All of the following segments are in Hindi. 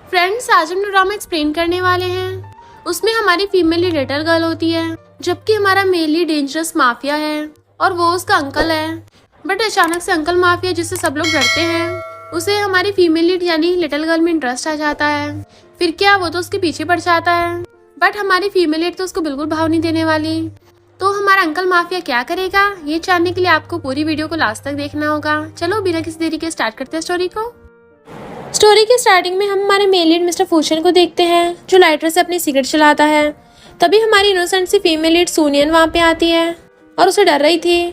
फ्रेंड्स, आज हम ड्रामा एक्सप्लेन करने वाले हैं। उसमें हमारी फीमेल लीड लिटिल गर्ल होती है, जबकि हमारा मेल लीड डेंजरस माफिया है और वो उसका अंकल है। बट अचानक से अंकल माफिया, जिससे सब लोग डरते हैं, उसे हमारी फीमेल लीड यानी लिटिल गर्ल में इंटरेस्ट आ जाता है। फिर क्या, वो तो उसके पीछे पड़ जाता है। बट हमारी फीमेल लीड तो उसको बिल्कुल भाव नहीं देने वाली। तो हमारा अंकल माफिया क्या करेगा, ये जानने के लिए आपको पूरी वीडियो को लास्ट तक देखना होगा। चलो बिना किसी देरी के स्टार्ट करते हैं स्टोरी को। स्टोरी की स्टार्टिंग में हम हमारे मेल लीड मिस्टर फूशन को देखते हैं, जो लाइटर से अपनी सिगरेट चलाता है। तभी हमारी इनोसेंट सी फीमेल लीड सोनियन वहाँ पे आती है और उसे डर रही थी।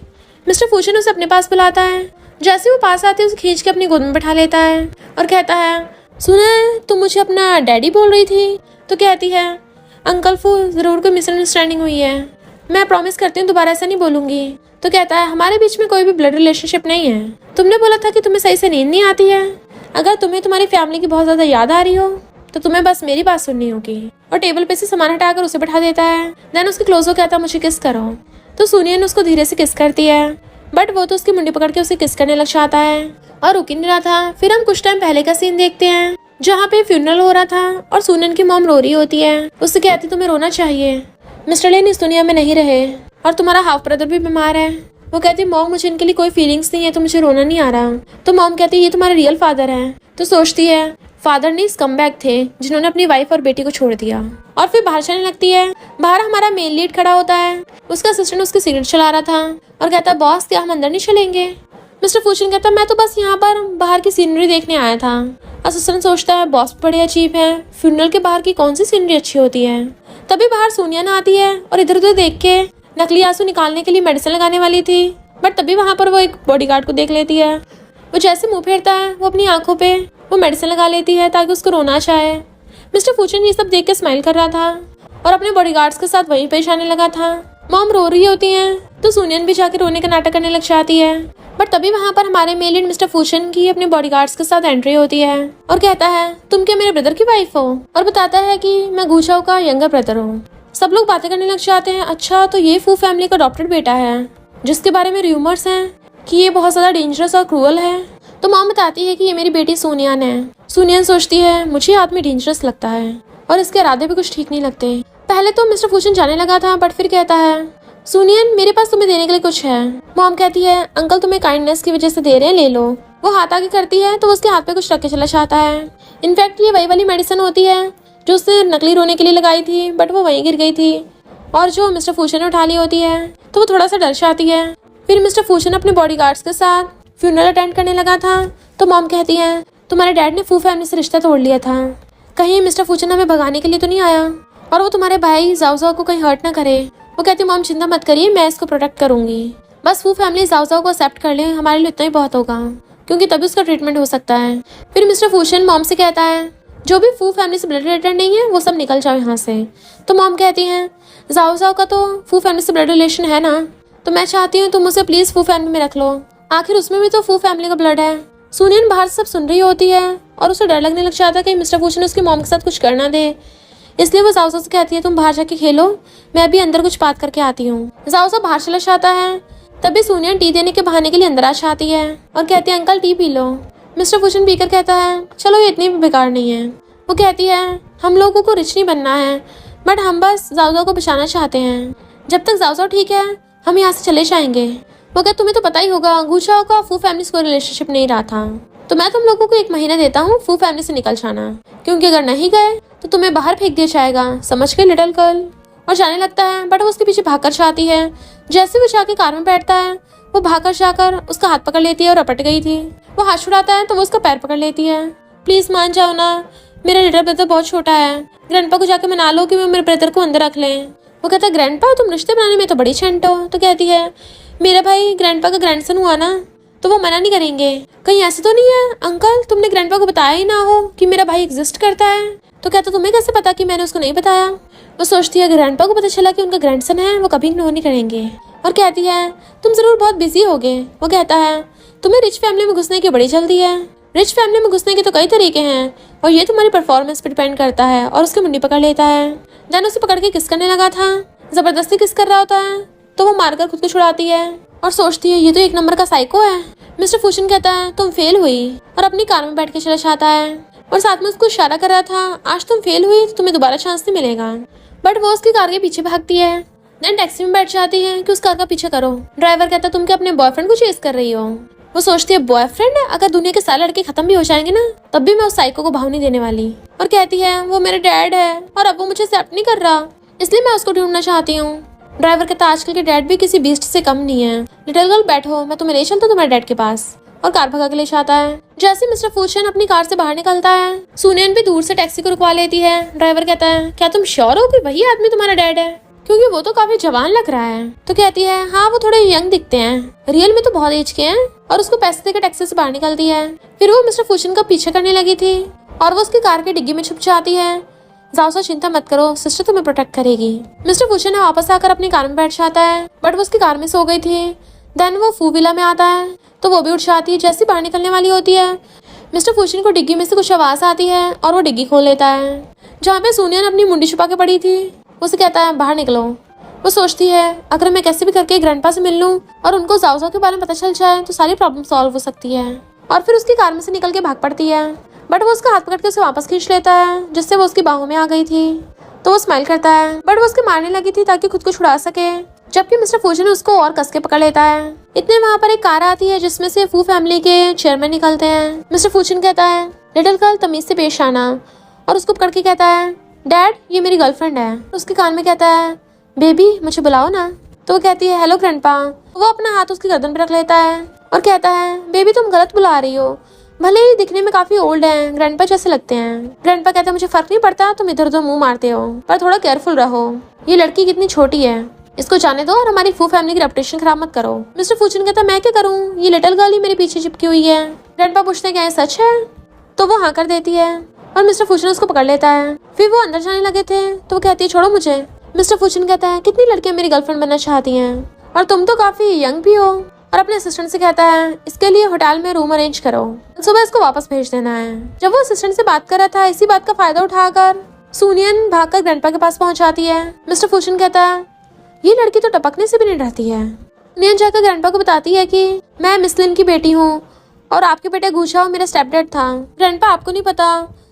मिस्टर फूशन उसे अपने पास बुलाता है। जैसे वो पास आती है, उसे खींच के अपनी गोद में बैठा लेता है और कहता है, सुना तुम मुझे अपना डैडी बोल रही थी? तो कहती है, अंकल फू, जरूर कोई मिसअंडरस्टैंडिंग हुई है, मैं प्रॉमिस करती हूँ दोबारा ऐसा नहीं बोलूंगी। तो कहता है, हमारे बीच में कोई भी ब्लड रिलेशनशिप नहीं है। तुमने बोला था कि तुम्हें सही से नींद नहीं आती है। अगर तुम्हें तुम्हारी फैमिली की बहुत ज्यादा याद आ रही हो तो तुम्हें बस मेरी बात सुननी होगी। और टेबल पे से सामान हटाकर उसे बैठा देता है। देन उसके क्लोज हो कहता है, मुझे किस करो। तो सुनियन उसको धीरे से किस करती है, बट वो तो उसकी मुंडी पकड़ के उसे किस करने लग जाता है और रुक ही नहीं रहा था। फिर हम कुछ टाइम पहले का सीन देखते हैं, जहाँ पे फ्यूनरल हो रहा था और सुनियन की मॉम रो रही होती है। उससे कहती, तुम्हें रोना चाहिए, मिस्टर लेन इस दुनिया में नहीं रहे और तुम्हारा हाफ ब्रदर भी बीमार है। वो कहती, मॉम मुझे इनके लिए कोई फीलिंग्स नहीं है, तो मुझे रोना नहीं आ रहा। तो मॉम कहती, ये तुम्हारे रियल फादर है। तो सोचती है, फादर नहीं स्कमबैग थे जिन्होंने अपनी वाइफ और बेटी को छोड़ दिया। और फिर बाहर चलने लगती है। बाहर हमारा मेल लीड खड़ा होता है। उसका असिस्टेंट उसकी सिगरेट चला रहा था और कहता, बॉस क्या हम अंदर नहीं चलेंगे? मिस्टर फूशन कहता, मैं तो बस यहाँ पर बाहर की सीनरी देखने आया था। असिस्टेंट सोचता है, बॉस बड़े अजीब है, फ्यूनरल के बाहर की कौन सी सीनरी अच्छी होती है। तभी बाहर सोनियन आती है और इधर उधर देख के नकली आंसू निकालने के लिए मेडिसिन लगाने वाली थी। बट तभी वहाँ पर वो एक बॉडीगार्ड को देख लेती है। वो जैसे मुंह फेरता है, वो अपनी आंखों पे वो मेडिसिन लगा लेती है ताकि उसको रोना चाहे। मिस्टर फूचन ये सब देख के स्माइल कर रहा था और अपने बॉडीगार्ड्स के साथ वहीं पेश आने लगा था। मॉम रो रही होती है तो सुनियन भी जाके रोने का नाटक करने लग जाती है। बट तभी वहाँ पर हमारे मेल लीड मिस्टर फूचन की अपने बॉडीगार्ड्स के साथ एंट्री होती है और कहता है, तुम क्या मेरे ब्रदर की वाइफ हो? और बताता है कि मैं गुचाओ का यंगर ब्रदर हूँ। सब लोग बातें करने लग जाते हैं, अच्छा तो ये फू फैमिली का अडॉप्टेड बेटा है जिसके बारे में रूमर्स हैं कि ये बहुत ज्यादा डेंजरस और क्रूअल है। तो मॉम बताती है कि ये मेरी बेटी सोनियन है। सोनियन सोचती है, मुझे आदमी डेंजरस लगता है और इसके इरादे भी कुछ ठीक नहीं लगते। पहले तो मिस्टर फूचन जाने लगा था, बट फिर कहता है, सोनियन मेरे पास तुम्हें देने के लिए कुछ है। मॉम कहती है, अंकल तुम्हें काइंडनेस की वजह से दे रहे हैं, ले लो। वो हाथ आगे करती है तो उसके हाथ पे कुछ रख के चला जाता है। इनफैक्ट ये वही वाली मेडिसिन होती है जो उसने नकली रोने के लिए लगाई थी, बट वो वहीं गिर गई थी और जो मिस्टर फूचन ने उठा ली होती है। तो वो थोड़ा सा डर जाती है। फिर मिस्टर फूचन अपने बॉडीगार्ड्स के साथ फ्यूनरल अटेंड करने लगा था। तो मॉम कहती है, तुम्हारे डैड ने फू फैमिली से रिश्ता तोड़ लिया था, कहीं मिस्टर फूचन हमें भगाने के लिए तो नहीं आया और वो तुम्हारे भाई जाओ को कहीं हर्ट ना करे। वो कहती, मॉम चिंता मत करिए, मैं इसको प्रोटेक्ट करूंगी। बस फू फैमिली जाओ को एक्सेप्ट कर ले, हमारे लिए इतना ही बहुत होगा, क्योंकि तभी उसका ट्रीटमेंट हो सकता है। फिर मिस्टर फूचन मॉम से कहता है, जो भी फू फैमिली से ब्लड रिलेटेड नहीं है वो सब निकल जाओ यहाँ से। तो मॉम कहती है, जाओ का तो फू फैमिली से ब्लड रिलेशन है ना, तो मैं चाहती हूँ तुम उसे प्लीज फू फैमिली में रख लो, आखिर उसमें भी तो फू फैमिली का ब्लड है। सुनियन बाहर से सब सुन रही होती है और उसे डर लगने लग जाता है कि मिस्टर फूचन उसकी मॉम के साथ कुछ करना दे। इसलिए वो जाओ से कहती है, तुम बाहर जाके खेलो, मैं अभी अंदर कुछ बात करके आती हूँ। जाओ बाहर चला जाता है। तभी सुनियन टी देने के बहाने के लिए अंदर आ जाती है और कहती है, uncle T P low. Mister फूचन पीकर कहता है, चलो ये इतनी भी बेकार नहीं है। वो कहती है, हम लोगों को रिच नहीं बनना है, बट हम बस जाओ को बचाना चाहते हैं। जब तक जाओ ठीक है हम यहाँ से चले जाएंगे। वो कहते, तुम्हें तो पता ही होगा गुचाओ का फू फैमिली से कोई रिलेशनशिप नहीं रहा था, तो मैं तुम लोगों को 1 महीना देता हूँ फू फैमिली से निकल जाना, क्योंकि अगर नहीं गए तो तुम्हें बाहर फेंक दिया जाएगा, समझ गए लिटिल गर्ल? और जाने लगता है, बट वो उसके पीछे भागकर जाती है। जैसे वो जाके कार में बैठता है, वो भागकर जाकर उसका हाथ पकड़ लेती है और रपट गई थी। वो हाथ छुड़ाता है तो वो उसका पैर पकड़ लेती है। प्लीज मान जाओ ना, मेरा लिटिल ब्रदर बहुत छोटा है, ग्रैंडपा को जाके मना लो कि वो मेरे ब्रदर को अंदर रख लें। वो कहता है, ग्रैंडपा तुम रिश्ते बनाने में तो बड़ी छंट हो। तो कहती है, मेरा भाई ग्रैंडपा का ग्रैंडसन हुआ ना, तो वो मना नहीं करेंगे। कहीं ऐसे तो नहीं है अंकल तुमने ग्रैंडपा को बताया ही ना हो कि मेरा भाई एग्जिस्ट करता है? तो कहता, तुम्हें कैसे पता कि मैंने उसको नहीं बताया? वो सोचती है, ग्रैंडपा को पता चला कि उनका ग्रैंडसन है, वो कभी इग्नोर नहीं करेंगे। और कहती है, तुम जरूर बहुत बिजी होगे। वो कहता है, तुम्हें रिच फैमिली में घुसने की बड़ी जल्दी है। रिच फैमिली में घुसने के तो कई तरीके हैं और ये तुम्हारी परफॉर्मेंस पर डिपेंड करता है। और उसकी मुंडी पकड़ लेता है। देन उसे पकड़ के किस करने लगा था, जबरदस्ती किस कर रहा होता है, तो वो मारकर खुद को छुड़ाती है और सोचती है, ये तो 1 नंबर का साइको है। मिस्टर फूशन कहता है, तुम फेल हुई और अपनी कार में बैठ के चला जाता है। और साथ में उसको इशारा कर रहा था, आज तुम फेल हुई तो तुम्हें दोबारा चांस नहीं मिलेगा। बट वो उसकी कार के पीछे भागती है। देन टैक्सी में बैठ जाती है कि उस कार का पीछे करो। ड्राइवर कहता है तुम क्या अपने बॉयफ्रेंड को चेस कर रही हो। वो सोचती है बॉयफ्रेंड, अगर दुनिया के सारे लड़के खत्म भी हो जाएंगे ना तब भी मैं उस साइको को भाव नहीं देने वाली। और कहती है वो मेरे डैड है और अब वो मुझे एक्सेप्ट नहीं कर रहा, इसलिए मैं उसको ढूंढना चाहती हूँ। ड्राइवर कहता है आजकल के डैड भी किसी बीस्ट से कम नहीं है। लिटिल गर्ल बैठो, मैं तुम्हें ले चलता तुम्हारे डैड के पास। और कार भगा के ले जाता है। जैसे मिस्टर फूशन अपनी कार से बाहर निकलता है, सुनियन भी दूर से टैक्सी को रुकवा लेती है। ड्राइवर कहता है क्या तुम श्योर हो कि वही आदमी तुम्हारा डैड है, क्योंकि वो तो काफी जवान लग रहा है। तो कहती है हाँ वो थोड़े यंग दिखते हैं, रियल में तो बहुत एज के हैं। और उसको पैसे देकर टैक्सी से बाहर निकलती है। फिर वो मिस्टर फूशन का पीछे करने लगी थी और वो उसकी कार की डिग्गी में छुप जाती है। जाओ चिंता मत करो, सिस्टर तुम्हें प्रोटेक्ट करेगी। मिस्टर फूशन वापस आकर अपनी कार में बैठ जाता है, बट वो उसकी कार में सो गई थी। देन वो फूविला में आता है तो वो भी उठ जाती है। जैसी बाहर निकलने वाली होती है, मिस्टर फूशन को डिग्गी में से कुछ आवाज आती है और वो डिग्गी खोल लेता है। जहाँ पे सुनियन अपनी मुंडी छुपा के पड़ी थी, उसे कहता है बाहर निकलो। वो सोचती है अगर मैं कैसे भी करके ग्रैंडपा से मिल लूं और उनको जाओ के बारे में पता चल जाए तो सारी प्रॉब्लम सॉल्व हो सकती है। और फिर उसकी कार में से निकल के भाग पड़ती है, बट वो उसका हाथ पकड़ के उसे वापस खींच लेता है, जिससे वो उसकी बाहों में आ गई थी। तो वो स्माइल करता है, बट वो उसके मारने लगी थी ताकि खुद को छुड़ा सके, जबकि मिस्टर फूशन उसको और कस के पकड़ लेता है। इतने वहाँ पर एक कार आती है जिसमें से फू फैमिली के चेयरमैन निकलते हैं। मिस्टर फूशन कहता है लिटिल गर्ल तमीज से पेश आना, और उसको पकड़ के कहता है डैड ये मेरी गर्लफ्रेंड है। उसके कान में कहता है बेबी मुझे बुलाओ ना। तो वो कहती है हेलो ग्रैंडपा। वो अपना हाथ उसकी गर्दन पर रख लेता है और कहता है बेबी तुम गलत बुला रही हो, भले ही दिखने में काफी ओल्ड हैं, ग्रैंडपा जैसे लगते हैं। ग्रैंडपा कहता है मुझे फर्क नहीं पड़ता, तुम इधर उधर मुंह मारते हो, पर थोड़ा केयरफुल रहो, ये लड़की कितनी छोटी है, इसको जाने दो और हमारी फू फैमिली की रेपुटेशन खराब मत करो। मिस्टर फूचन कहता है मैं क्या करूँ, ये लिटिल गर्ल ही मेरे पीछे चिपकी हुई है। ग्रैंडपा पूछते हैं क्या ये सच है, तो वो हाँ कर देती है और मिस्टर फूचन उसको पकड़ लेता है। फिर वो अंदर जाने लगे थे तो वो कहती है छोड़ो मुझे। मिस्टर फूचन कहता है कितनी लड़कियां मेरी गर्लफ्रेंड बनना चाहती हैं और तुम तो काफी यंग भी हो। और अपने असिस्टेंट से कहता है इसके लिए होटल में रूम अरेंज करो, सुबह इसको वापस भेज देना है। जब वो असिस्टेंट से बात कर रहा था, इसी बात का फायदा उठाकर सुनियन भागकर ग्रैंडपा के पास पहुंच जाती है। मिस्टर फूचन कहता है ये लड़की तो टपकने से भी नहीं डरती है। सुनियन जाकर ग्रैंडपा को बताती है कि मैं मिस लिन की बेटी हूँ और आपके बेटे घूछाओ मेरा स्टेप डैड था। ग्रैंडपा आपको नहीं पता,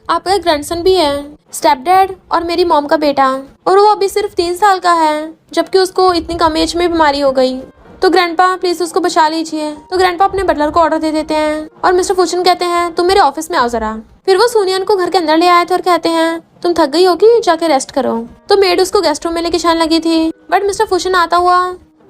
आपका एक ग्रैंडसन भी है, स्टेप डैड और मेरी मॉम का बेटा, और वो अभी सिर्फ 3 साल का है, जबकि उसको इतनी कम एज में बीमारी हो गई। तो ग्रैंडपा प्लीज उसको बचा लीजिए। तो ग्रैंडपा अपने बटलर को ऑर्डर दे देते हैं और मिस्टर फूचन कहते हैं तुम मेरे ऑफिस में आओ जरा। फिर वो सुनियन को घर के अंदर ले आए थे और कहते हैं तुम थक गई होगी, जाके रेस्ट करो। तो मेड उसको गेस्ट रूम में लेके जाने लगी थी, बट मिस्टर फूचन आता हुआ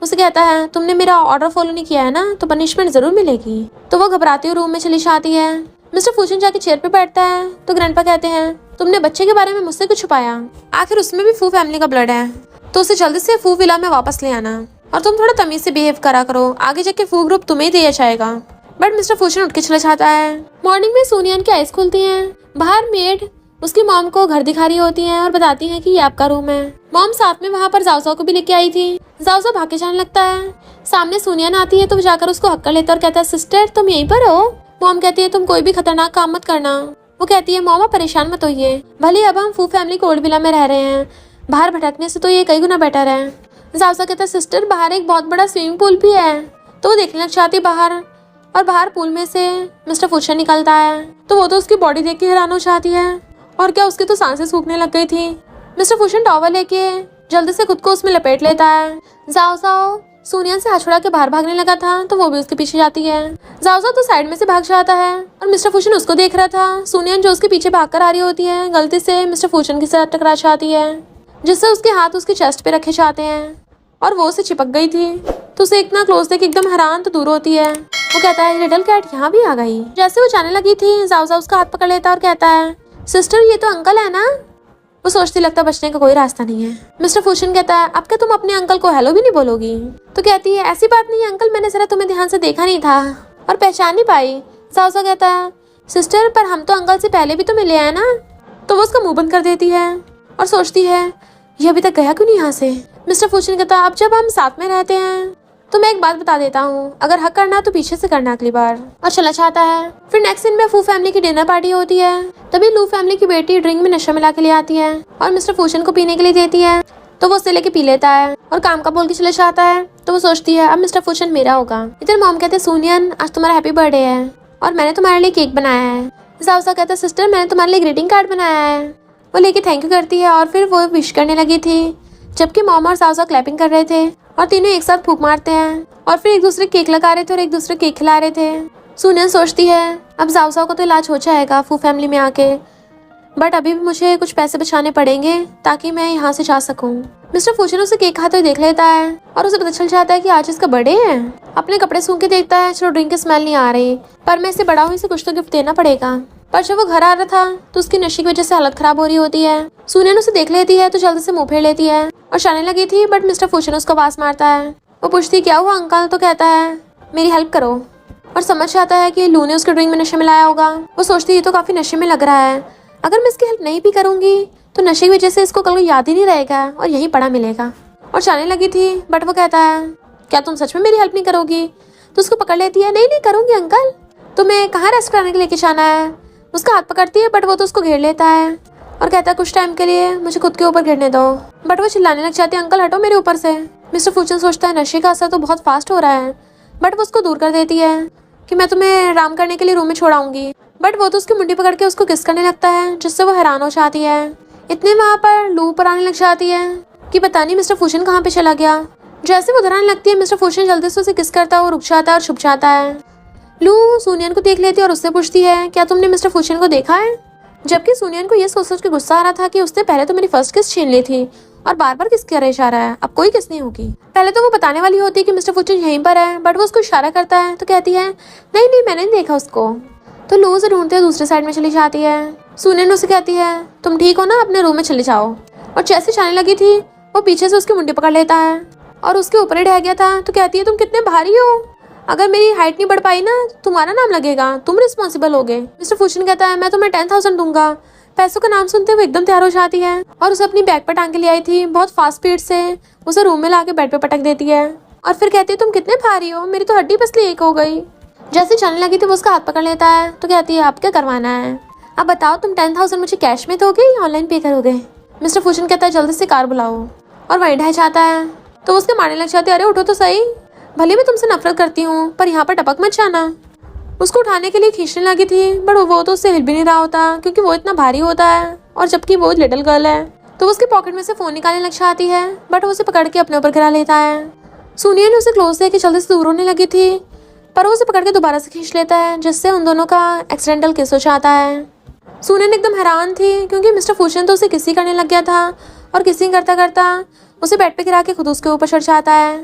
उसे कहता है तुमने मेरा ऑर्डर फॉलो नहीं किया है ना, तो पनिशमेंट जरूर मिलेगी। तो वो घबराते हुए रूम में चली जाती है। मिस्टर फूचन जाके चेयर पे बैठता है तो ग्रैंडपा कहते हैं तुमने बच्चे के बारे में मुझसे क्यों छुपाया, आखिर उसमें भी फू फैमिली का ब्लड है, तो उसे जल्दी से फू विला में वापस ले आना और तुम थोड़ा तमीज से बिहेव करा करो, आगे जाके फू ग्रुप तुम्हें ही दिया जाएगा। बट मिस्टर फूचन उठ के चला जाता है। मॉर्निंग में सोनियन की आइज खुलती हैं। बाहर मेड उसकी मॉम को घर दिखा रही होती हैं और बताती हैं कि ये आपका रूम है। मॉम साथ में वहाँ पर जाओ को भी लेके आई थी। जाओ भाग के जाने लगता है। सामने सोनियन आती है तो वो जाकर उसको हक कर लेता है और कहता है सिस्टर तुम यहीं पर हो। मॉम कहती है तुम कोई भी खतरनाक काम मत करना। वो कहती है मॉम परेशान मत होइए, भले अब हम फू फैमिली कोल्ड विला में रह रहे हैं, बाहर भटकने से तो ये कई गुना बेटर है। जाओ कहता है सिस्टर बाहर एक बहुत बड़ा स्विमिंग पूल भी है। तो वो देखने लग जाती है बाहर, और बाहर पूल में से मिस्टर फूचन निकलता है। तो वो तो उसकी बॉडी देख के हैरान हो जाती है, और क्या उसकी तो सांसें सूखने लग गई थी। मिस्टर फूचन टॉवल लेके जल्दी से खुद को उसमें लपेट लेता है। जाओ सुनियन से हाथ छुड़ा के बाहर भागने लगा था तो वो भी उसके पीछे जाती है। जाओ तो साइड में से भाग जाता है और मिस्टर फूचन उसको देख रहा था। सुनियन जो उसके पीछे भाग कर आ रही होती है गलती से मिस्टर फूचन के साथ टकरा जाती है, जिससे उसके हाथ उसके चेस्ट पे रखे जाते हैं और वो उसे चिपक गई थी। तो उसे इतना क्लोज देख एकदम हैरान तो दूर होती है। वो कहता है लिटिल कैट यहाँ भी आ गई। जैसे वो जाने लगी थी जाओ उसका हाथ पकड़ लेता और कहता है सिस्टर ये तो अंकल है ना। वो सोचती लगता बचने का कोई रास्ता नहीं है। मिस्टर फूचन कहता है अब क्या तुम अपने अंकल को हेलो भी नहीं बोलोगी। तो कहती है ऐसी बात नहीं है अंकल, मैंने जरा तुम्हें ध्यान से देखा नहीं था और पहचान नहीं पाई। जाओ कहता है सिस्टर पर हम तो अंकल से पहले भी तो मिले हैं ना। तो वो उसका मुंह बंद कर देती है और सोचती है ये अभी तक गया क्यों नहीं यहाँ से। मिस्टर फूचन कहता अब जब हम साथ में रहते हैं तो मैं एक बात बता देता हूँ, अगर हक करना तो पीछे से करना अगली बार, और चला जाता है। फिर नेक्स्ट दिन में फू फैमिली की डिनर पार्टी होती है। तभी लू फैमिली की बेटी ड्रिंक में नशा मिला के ले आती है और मिस्टर फूचन को पीने के लिए देती है। तो वो उससे लेके पी लेता है और काम का बोल के चले जाता है। तो वो सोचती है अब मिस्टर फूचन मेरा होगा। इधर मॉम कहते हैं सुनियन आज तुम्हारा हैप्पी बर्थडे है और मैंने तुम्हारे लिए केक बनाया है, जाओसा कहता है सिस्टर मैंने तुम्हारे लिए ग्रीटिंग कार्ड बनाया है। वो लेके थैंक यू करती है और फिर वो विश करने लगी थी, जबकि मॉम और जाओसा क्लैपिंग कर रहे थे और तीनों एक साथ फूंक मारते हैं और फिर एक दूसरे केक लगा रहे थे और एक दूसरे केक खिला रहे थे। सुनियन सोचती है अब जाओसा को तो इलाज हो जाएगा फू फैमिली में आके, बट अभी भी मुझे कुछ पैसे बचाने पड़ेंगे ताकि मैं यहाँ से जा सकूं। मिस्टर फूचन उसे केक खाते हुए देख लेता है और उसे पता चल जाता है कि आज इसका बर्थडे है। अपने कपड़े सूंघ के देखता है, चलो ड्रिंक की स्मेल नहीं आ रही, पर मैं इसे बड़ा हूँ, इसे कुछ तो गिफ्ट देना पड़ेगा। पर जब वो घर आ रहा था तो उसकी नशे की वजह से हालत खराब हो रही होती है। सुनियन उसे देख लेती है तो जल्दी से मुंह फेर लेती है और जाने लगी थी, बट मिस्टर फूचन उसको आवाज मारता है। वो पूछती क्या हुआ अंकल, तो कहता है मेरी हेल्प करो, और समझ आता है कि लू ने उसके ड्रिंक में नशे मिलाया होगा। वो सोचती है तो काफी नशे में लग रहा है, अगर मैं इसकी हेल्प नहीं भी करूंगी तो नशे की वजह से इसको कल याद ही नहीं रहेगा और यही पड़ा मिलेगा। और जाने लगी थी, बट वो कहता है क्या तुम सच में मेरी हेल्प नहीं करोगी? तो उसको पकड़ लेती है, नहीं नहीं करूंगी अंकल, तुम्हें कहाँ रेस्ट कराने के लेके जाना है? उसका हाथ पकड़ती है, बट वो तो उसको घेर लेता है और कहता है कुछ टाइम के लिए मुझे खुद के ऊपर गिरने दो। बट वो चिल्लाने लग जाती है, अंकल हटो मेरे ऊपर से। मिस्टर फूचन सोचता है नशे का असर तो बहुत फास्ट हो रहा है, बट वो उसको दूर कर देती है कि मैं तुम्हें आराम करने के लिए रूम में छोड़ाऊंगी। बट वो तो उसकी मुंडी पकड़ के उसको किस करने लगता है, जिससे वो हैरान हो जाती है। इतने वहाँ पर लू पर आने लग जाती है कि पता नहीं मिस्टर फूचन कहाँ पे चला गया। जैसे वो धराने लगती है मिस्टर फूचन जल्दी से उसे किस करता है, वो रुक जाता है और छुप जाता है। लू सुनियन को देख लेती है और उससे पूछती है क्या तुमने मिस्टर फूचन को देखा है? जबकि सुनियन को ये सोच के गुस्सा आ रहा था कि उसने पहले तो मेरी फर्स्ट किस छीन ली थी और बार बार किस करे जा रहा है, अब कोई किस नहीं होगी। पहले तो वो बताने वाली होती है कि मिस्टर फूचन यहीं पर है, बट वो उसको इशारा करता है तो कहती है नहीं नहीं मैंने नहीं देखा उसको। तो लू उसे ढूंढते हुए दूसरे साइड में चली जाती है। सुनियन उसे कहती है तुम ठीक हो ना, अपने रूम में चले जाओ। और जैसे जाने लगी थी वो पीछे से उसकी मुंडी पकड़ लेता है और उसके ऊपर ही ढह गया था। तो कहती है तुम कितने भारी हो, अगर मेरी हाइट नहीं बढ़ पाई ना तुम्हारा नाम लगेगा, तुम रिस्पॉन्सिबल होगे। मिस्टर फूचन कहता है मैं तुम्हें 10,000 दूंगा। पैसों का नाम सुनते हुए एकदम तैयार हो जाती है और उसे अपनी बैग पर टांग के ले आई थी, बहुत फास्ट स्पीड से उसे रूम में लाके बेड पे पटक देती है और फिर कहती है तुम कितने भारी हो, मेरी तो हड्डी पसली एक हो गई। जैसे चलने लगी थी वो उसका हाथ पकड़ लेता है तो कहती है आप क्या करवाना है, अब बताओ तुम 10,000 मुझे कैश में दोगे या ऑनलाइन पे करोगे? मिस्टर फूचन कहता है जल्दी से कार बुलाओ और वहीं ढह जाता है। तो उसके मारने लग जाती है, अरे उठो तो सही, भले मैं तुमसे नफरत करती हूँ पर यहाँ पर टपक मत जाना। उसको उठाने के लिए खींचने लगी थी, बट वो तो उससे हिल भी नहीं रहा होता क्योंकि वो इतना भारी होता है और जबकि वो लिटिल गर्ल है। तो वो उसके पॉकेट में से फोन निकालने लग जाती है, बट वो उसे पकड़ के अपने ऊपर गिरा लेता है। सुनियन उसे क्लोज देके जल्दी से दूर होने लगी थी, पर वो उसे पकड़ के दोबारा से खींच लेता है, जिससे उन दोनों का एक्सीडेंटल किस हो जाता है। सुनियन एकदम हैरान थी क्योंकि मिस्टर फूचन तो उसे किसी करने लग गया था और किसी करता करता उसे बेड पे गिरा के खुद उसके ऊपर चढ़ जाता है।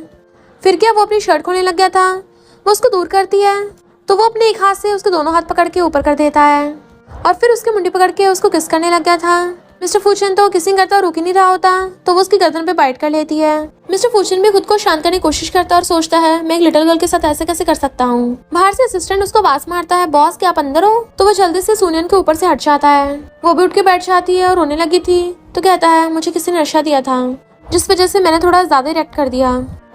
फिर क्या वो अपनी शर्ट खोलने लग गया था, वो उसको दूर करती है तो वो अपने एक हाथ से उसके दोनों हाथ पकड़ के ऊपर कर देता है और फिर उसकी मुंडी पकड़ के उसको किस करने लग गया था। मिस्टर फूचन तो किसिंग करता और रुक ही नहीं रहा होता, तो वो उसकी गर्दन पे बाइट कर लेती है। मिस्टर फूचन भी खुद को शांत करने की कोशिश करता और सोचता है मैं एक लिटिल गर्ल के साथ ऐसे कैसे कर सकता हूँ। बाहर से असिस्टेंट उसको आवाज मारता है, बॉस क्या आप अंदर हो? तो वो जल्दी से सुनियन के ऊपर से हट जाता है। वो भी उठ के बैठ जाती है और रोने लगी थी, तो कहता है मुझे किसी ने नशा दिया था जिस वजह से मैंने थोड़ा ज्यादा रिएक्ट कर दिया,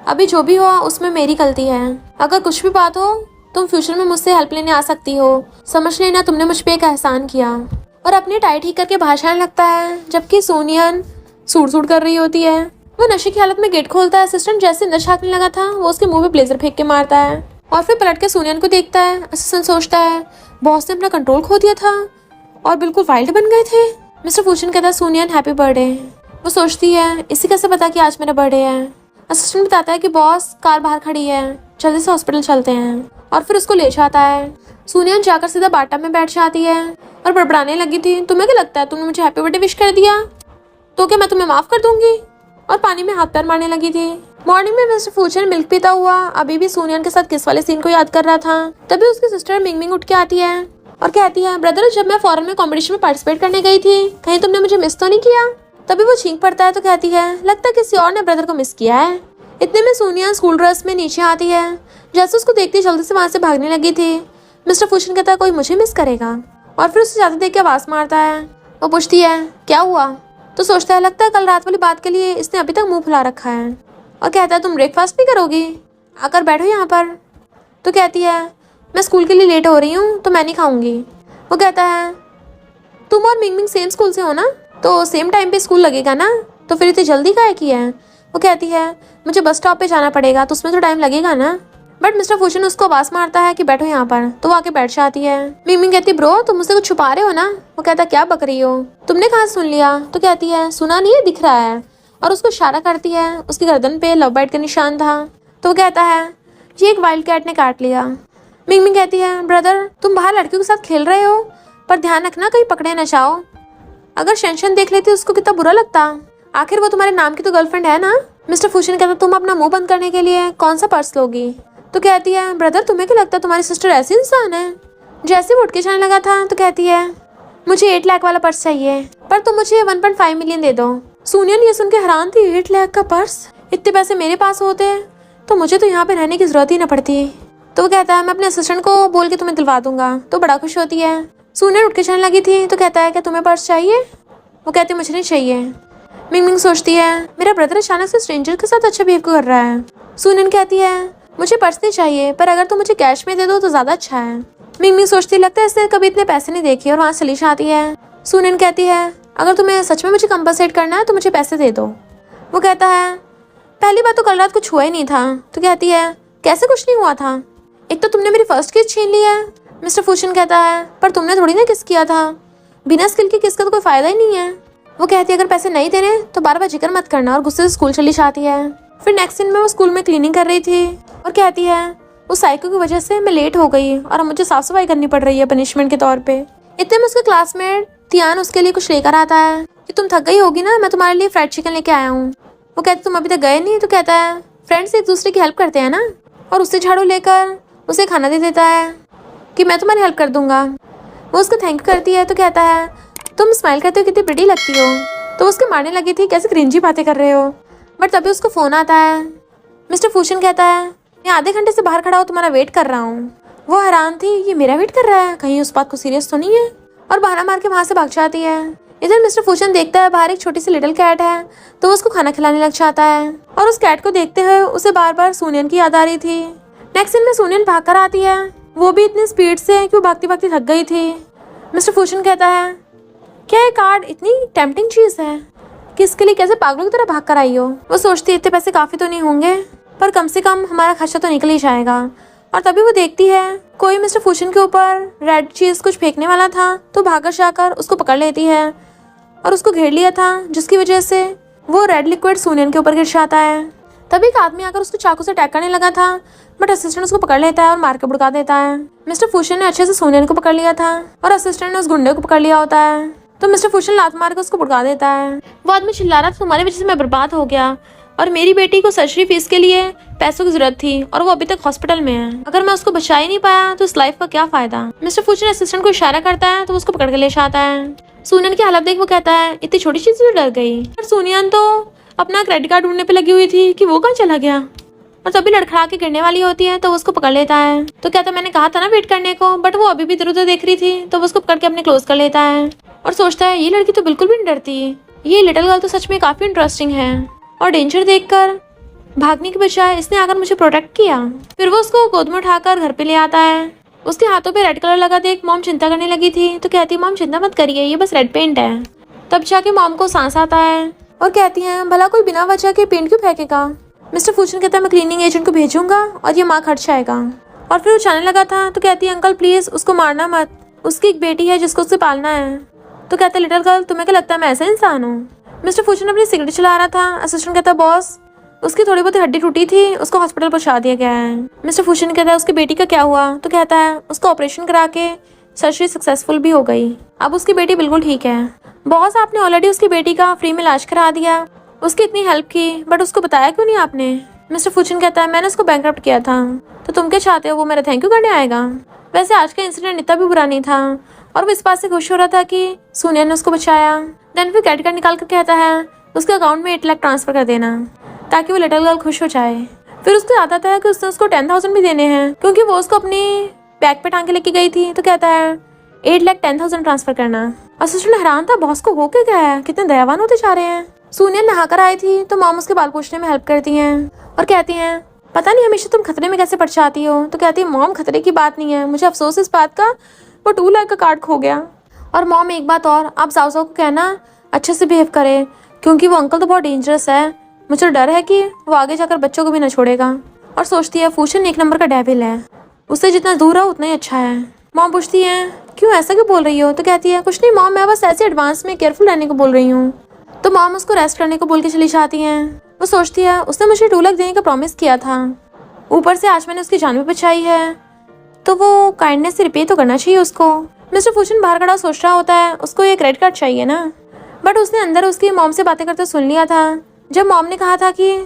अभी जो भी हुआ उसमें मेरी गलती है। अगर कुछ भी बात हो तुम फ्यूचर में मुझसे हेल्प लेने आ सकती हो, समझ लेना तुमने मुझ पे एक एहसान किया। और अपनी टाई ठीक करके बाहर आने लगता है, जबकि सुनियन सूट कर रही होती है। वो नशे की हालत में गेट खोलता है। असिस्टेंट जैसे अंदर झांकने लगा था वो उसके मुंह पे ब्लेजर फेंक के मारता है और फिर पलट के सुनियन को देखता है। असिस्टेंट सोचता है बॉस ने अपना कंट्रोल खो दिया था और बिल्कुल वाइल्ड बन गए थे। मिस्टर फूचन कहता है सुनियन हैप्पी बर्थडे। वो सोचती है इसी कैसे पता कि आज मेरा बर्थडे है। असिस्टेंट बताता है कि बॉस कार बाहर खड़ी है, जल्दी से हॉस्पिटल चलते हैं, और फिर उसको ले जाता है। सुनियन जाकर सीधा बाटा में बैठ जाती है और बड़बड़ाने लगी थी, तुम्हें क्या लगता है तुमने मुझे हैप्पी बर्थडे विश कर दिया तो क्या मैं तुम्हें माफ कर दूंगी? और पानी में हाथ पैर मारने लगी थी। मॉर्निंग में मिस्टर फूचन मिल्क पीता हुआ अभी भी सुनियन के साथ किस वाले सीन को याद कर रहा था। तभी उसकी सिस्टर मिंग उठ के आती है और कहती है ब्रदर जब मैं फॉरेन में कॉम्पिटिशन में पार्टिसिपेट करने गई थी कहीं तुमने मुझे मिस तो नहीं किया? तभी वो छींक पड़ता है तो कहती है लगता है किसी और ने ब्रदर को मिस किया है। इतने में सुनियन स्कूल ड्रेस में नीचे आती है। जैसे उसको देखती जल्दी से वहां से भागने लगी थी। मिस्टर फूचन कहता है कोई मुझे मिस करेगा और फिर उसे जाते देख के आवाज मारता है। वो पूछती है क्या हुआ? तो सोचता है लगता है कल रात वाली बात के लिए इसने अभी तक मुंह फुला रखा है और कहता है तुम ब्रेकफास्ट नहीं करोगी, आकर बैठो यहाँ पर। तो कहती है मैं स्कूल के लिए लेट हो रही हूँ तो मैं नहीं खाऊंगी। वो कहता है तुम और मिंग सेम स्कूल से हो ना, तो सेम टाइम पे स्कूल लगेगा ना, तो फिर इतनी जल्दी काहे की है? वो कहती है मुझे बस स्टॉप पे जाना पड़ेगा तो उसमें तो टाइम लगेगा ना। बट मिस्टर फूशन उसको आवाज मारता है कि बैठो यहाँ पर, तो वो आके बैठ जाती है। मिंग मिंग कहती ब्रो तुम मुझसे कुछ छुपा रहे हो ना। वो कहता क्या बक रही हो, तुमने कहाँ सुन लिया। तो कहती है सुना नहीं है, दिख रहा है, और उसको इशारा करती है। उसकी गर्दन पे लव बाइट का निशान था। तो वो कहता है ये एक वाइल्ड कैट ने काट लिया। मिंग मिंग कहती है ब्रदर तुम बाहर लड़कियों के साथ खेल रहे हो, पर ध्यान रखना कहीं पकड़े न जाओ। अगर शेंशन देख लेती उसको कितना बुरा लगता, आखिर वो तुम्हारे नाम की तो गर्लफ्रेंड है ना। मिस्टर फूशन कहता तुम अपना मुंह बंद करने के लिए कौन सा पर्स लोगी। तो कहती है ब्रदर तुम्हें क्या लगता है तुम्हारी सिस्टर ऐसी इंसान है। जैसे वो उठ के जाने लगा था तो कहती है मुझे 8 लाख वाला पर्स चाहिए, पर तुम मुझे 1.5 मिलियन दे दो। सुनियन ये सुन के हैरान थी, 8 लाख का पर्स, इतने पैसे मेरे पास होते तो मुझे तो यहाँ पे रहने की जरूरत ही न पड़ती। तो वो कहता है मैं अपने असिस्टेंट को बोल के तुम्हें दिलवा दूंगा। तो बड़ा खुश होती है। सुनियन उठ के जाने लगी थी तो कहता है क्या तुम्हें पर्स चाहिए। वो कहती है मुझे नहीं चाहिए। मिंग मिंग सोचती है मेरा ब्रदर अचानक से स्ट्रेंजर के साथ अच्छा बिहेव कर रहा है। सुनियन कहती है मुझे पर्स नहीं चाहिए, पर अगर तुम मुझे कैश में दे दो तो ज्यादा अच्छा है। मिंग मिंग सोचती लगता है इसने कभी इतने पैसे नहीं देखे और वहाँ चली जाती है। सुनियन कहती है अगर तुम्हें सच में मुझे कंपनसेट करना है तो मुझे पैसे दे दो। वो कहता है पहली बात तो कल रात कुछ हुआ ही नहीं था। तो कहती है कैसे कुछ नहीं हुआ था, एक तो तुमने मेरी फर्स्ट किस छीन ली है। मिस्टर फूशन कहता है पर तुमने थोड़ी ना किस किया था, बिना स्किल की किस का तो कोई फायदा ही नहीं है। वो कहती है अगर पैसे नहीं देने तो बार बार जिक्र मत करना, और गुस्से से स्कूल चली जाती है। फिर नेक्स्ट दिन में वो स्कूल में क्लीनिंग कर रही थी और कहती है उस साइको की वजह से मैं लेट हो गई और अब मुझे साफ सफाई करनी पड़ रही है पनिशमेंट के तौर पे। इतने में उसके क्लासमेट तियान उसके लिए कुछ लेकर आता है कि तुम थक गई होगी ना, मैं तुम्हारे लिए फ्राइड चिकन लेके आया हूँ। वो कहती तुम अभी तक गए नहीं। तो कहता है फ्रेंड्स एक दूसरे की हेल्प करते हैं ना, और उससे झाड़ू लेकर उसे खाना दे देता है कि मैं तुम्हारी हेल्प कर दूंगा। वो उसको थैंक यू करती है। तो कहता है तुम स्माइल करते हो कितनी प्रिटी लगती हो। तो उसके मारने लगी थी कैसे क्रिंजी बातें कर रहे हो, बट तभी उसको फोन आता है। मिस्टर फूशन कहता है मैं आधे घंटे से बाहर खड़ा हूँ तुम्हारा वेट कर रहा हूँ। वो हैरान थी ये मेरा वेट कर रहा है, कहीं उस बात को सीरियस तो नहीं है, और बहाना मार के वहाँ से भाग जाती है। इधर मिस्टर फूशन देखता है बाहर एक छोटी सी लिटिल कैट है, तो वो उसको खाना खिलाने लग जाता है, और उस कैट को देखते हुए उसे बार बार सुनियन की याद आ रही थी। नेक्स्ट सीन में सुनियन भाग कर आती है, वो भी इतनी स्पीड से कि वो भागती भागती थक गई थी। मिस्टर फूशन कहता है क्या ये कार्ड इतनी टेम्पटिंग चीज है कि इसके लिए कैसे पागलों की तरह भाग कर आई हो। वो सोचती है इतने पैसे काफी तो नहीं होंगे, पर कम से कम हमारा खर्चा तो निकल ही जाएगा। और तभी वो देखती है कोई मिस्टर फूशन के ऊपर रेड चीज कुछ फेंकने वाला था, तो भागकर जाकर उसको पकड़ लेती है और उसको घेर लिया था, जिसकी वजह से वो रेड लिक्विड सुनियन के ऊपर गिर जाता है। तभी एक आदमी आकर उसको चाकू से अटैक करने लगा था, बट असिस्टेंट उसको पकड़ लेता है और मार के भुड़का देता है। मिस्टर फूशन ने अच्छे से सुनियन को पकड़ लिया था और असिस्टेंट ने उस गुंडे को पकड़ लिया होता है, तो मिस्टर फूशन लात मार के उसको भुड़का देता है। वो आदमी चिल्ला रहा था तुम्हारी वजह से मैं बर्बाद हो गया, और मेरी बेटी को सर्जरी फीस के लिए पैसों की जरूरत थी और वो अभी तक हॉस्पिटल में है, अगर मैं उसको बचा ही नहीं पाया तो इस लाइफ का क्या फायदा। मिस्टर फूशन असिस्टेंट को इशारा करता है तो उसको पकड़ के ले जाता है। सुनियन की हालत देख वो कहता है इतनी छोटी चीज से डर गई, पर सुनियन तो अपना क्रेडिट कार्ड ढूंढने पे लगी हुई थी कि वो कहाँ चला गया, और तभी लड़खड़ा के गिरने वाली होती है तो वो उसको पकड़ लेता है। तो कहता मैंने कहा था ना वेट करने को, बट वो अभी भी इधर उधर देख रही थी, तो वो उसको पकड़ के अपने क्लोज कर लेता है और सोचता है ये लड़की तो बिल्कुल भी नहीं डरती, ये लिटिल गर्ल तो सच में काफी इंटरेस्टिंग है, और डेंजर देखकर भागने के बजाय इसने आकर मुझे प्रोटेक्ट किया। फिर वो उसको गोद में उठाकर घर पे ले आता है। उसके हाथों पे रेड कलर लगा देख मॉम चिंता करने लगी थी, तो कहती मॉम चिंता मत करिए ये बस रेड पेंट है। तब जाके मॉम को सांस आता है और कहती है भला कोई बिना वजह के पेंट क्यों फेंकेगा। मिस्टर फूशन कहता है मैं क्लीनिंग एजेंट को भेजूंगा और ये माँ खर्च आएगा। और फिर वो जाने लगा था तो कहती है अंकल प्लीज उसको मारना मत, उसकी एक बेटी है जिसको उससे पालना है। तो कहता है लिटिल गर्ल तुम्हें क्या लगता है मैं ऐसा इंसान हूँ। मिस्टर फूशन अपनी सिगरेट चला रहा था। असिस्टेंट कहता है बॉस उसकी थोड़ी बहुत हड्डी टूटी थी, उसको हॉस्पिटल पहुंचा दिया गया है। मिस्टर फूशन कहता है उसकी बेटी का क्या हुआ। तो कहता है उसका ऑपरेशन करा के सर्जरी सक्सेसफुल भी हो गई, अब उसकी बेटी बिल्कुल ठीक है। बॉस आपने ऑलरेडी उसकी बेटी का फ्री में इलाज करा दिया, उसकी इतनी हेल्प की, बट उसको बताया क्यों नहीं आपने। मिस्टर फूशन कहता है मैंने उसको बैंकरप्ट किया था, तो तुम क्या चाहते हो वो मेरा थैंक यू करने आएगा। वैसे आज का इंसिडेंट इतना भी बुरा नहीं था, और वो इस बात से खुश हो रहा था कि सुनियन ने उसको बचाया। देन फिर क्रेडिट कार्ड निकाल कर कहता है उसके अकाउंट में 8 लाख ट्रांसफर कर देना, ताकि वो लिटिल गर्ल खुश हो जाए। फिर उसको याद आता है कि उसने उसको 10,000 भी देने हैं, क्योंकि वो उसको अपनी बैग पे टांग के लेके गई थी। तो कहता है 8,10,000 ट्रांसफर करना। असिस्टेंट हैरान था बॉस को हो के गया है, कितने दयावान होते जा रहे हैं। सुनियन नहाकर आई थी तो मॉम उसके बाल पूछने में हेल्प करती हैं और कहती हैं पता नहीं हमेशा तुम खतरे में कैसे पड़ जाती हो। तो कहती है मॉम खतरे की बात नहीं है, मुझे अफसोस इस बात का वो 2 लाख का कार्ड खो गया। और मॉम एक बात और, आप जाओ को कहना अच्छे से बिहेव करे, क्योंकि वो अंकल तो बहुत डेंजरस है, मुझे डर है कि वो आगे जाकर बच्चों को भी ना छोड़ेगा। और सोचती है फूशन एक नंबर का डेविल है, उससे जितना दूर है उतना ही अच्छा है। मॉम पूछती है क्यों ऐसा क्यों बोल रही हो? तो कहती है कुछ नहीं मॉम, मैं बस ऐसे एडवांस में केयरफुल रहने को बोल रही हूँ। तो मॉम उसको रेस्ट करने को बोल के चली जाती हैं। वो सोचती है उसने मुझे 2 लाख देने का प्रॉमिस किया था, ऊपर से आज मैंने उसकी जान भी बचाई है, तो वो काइंडनेस से रिपे तो करना चाहिए उसको। मिस्टर फूशन बाहर खड़ा सोच रहा होता है उसको एक क्रेडिट कार्ड चाहिए ना, बट उसने अंदर उसकी मॉम से बातें करते सुन लिया था। जब मॉम ने कहा था कि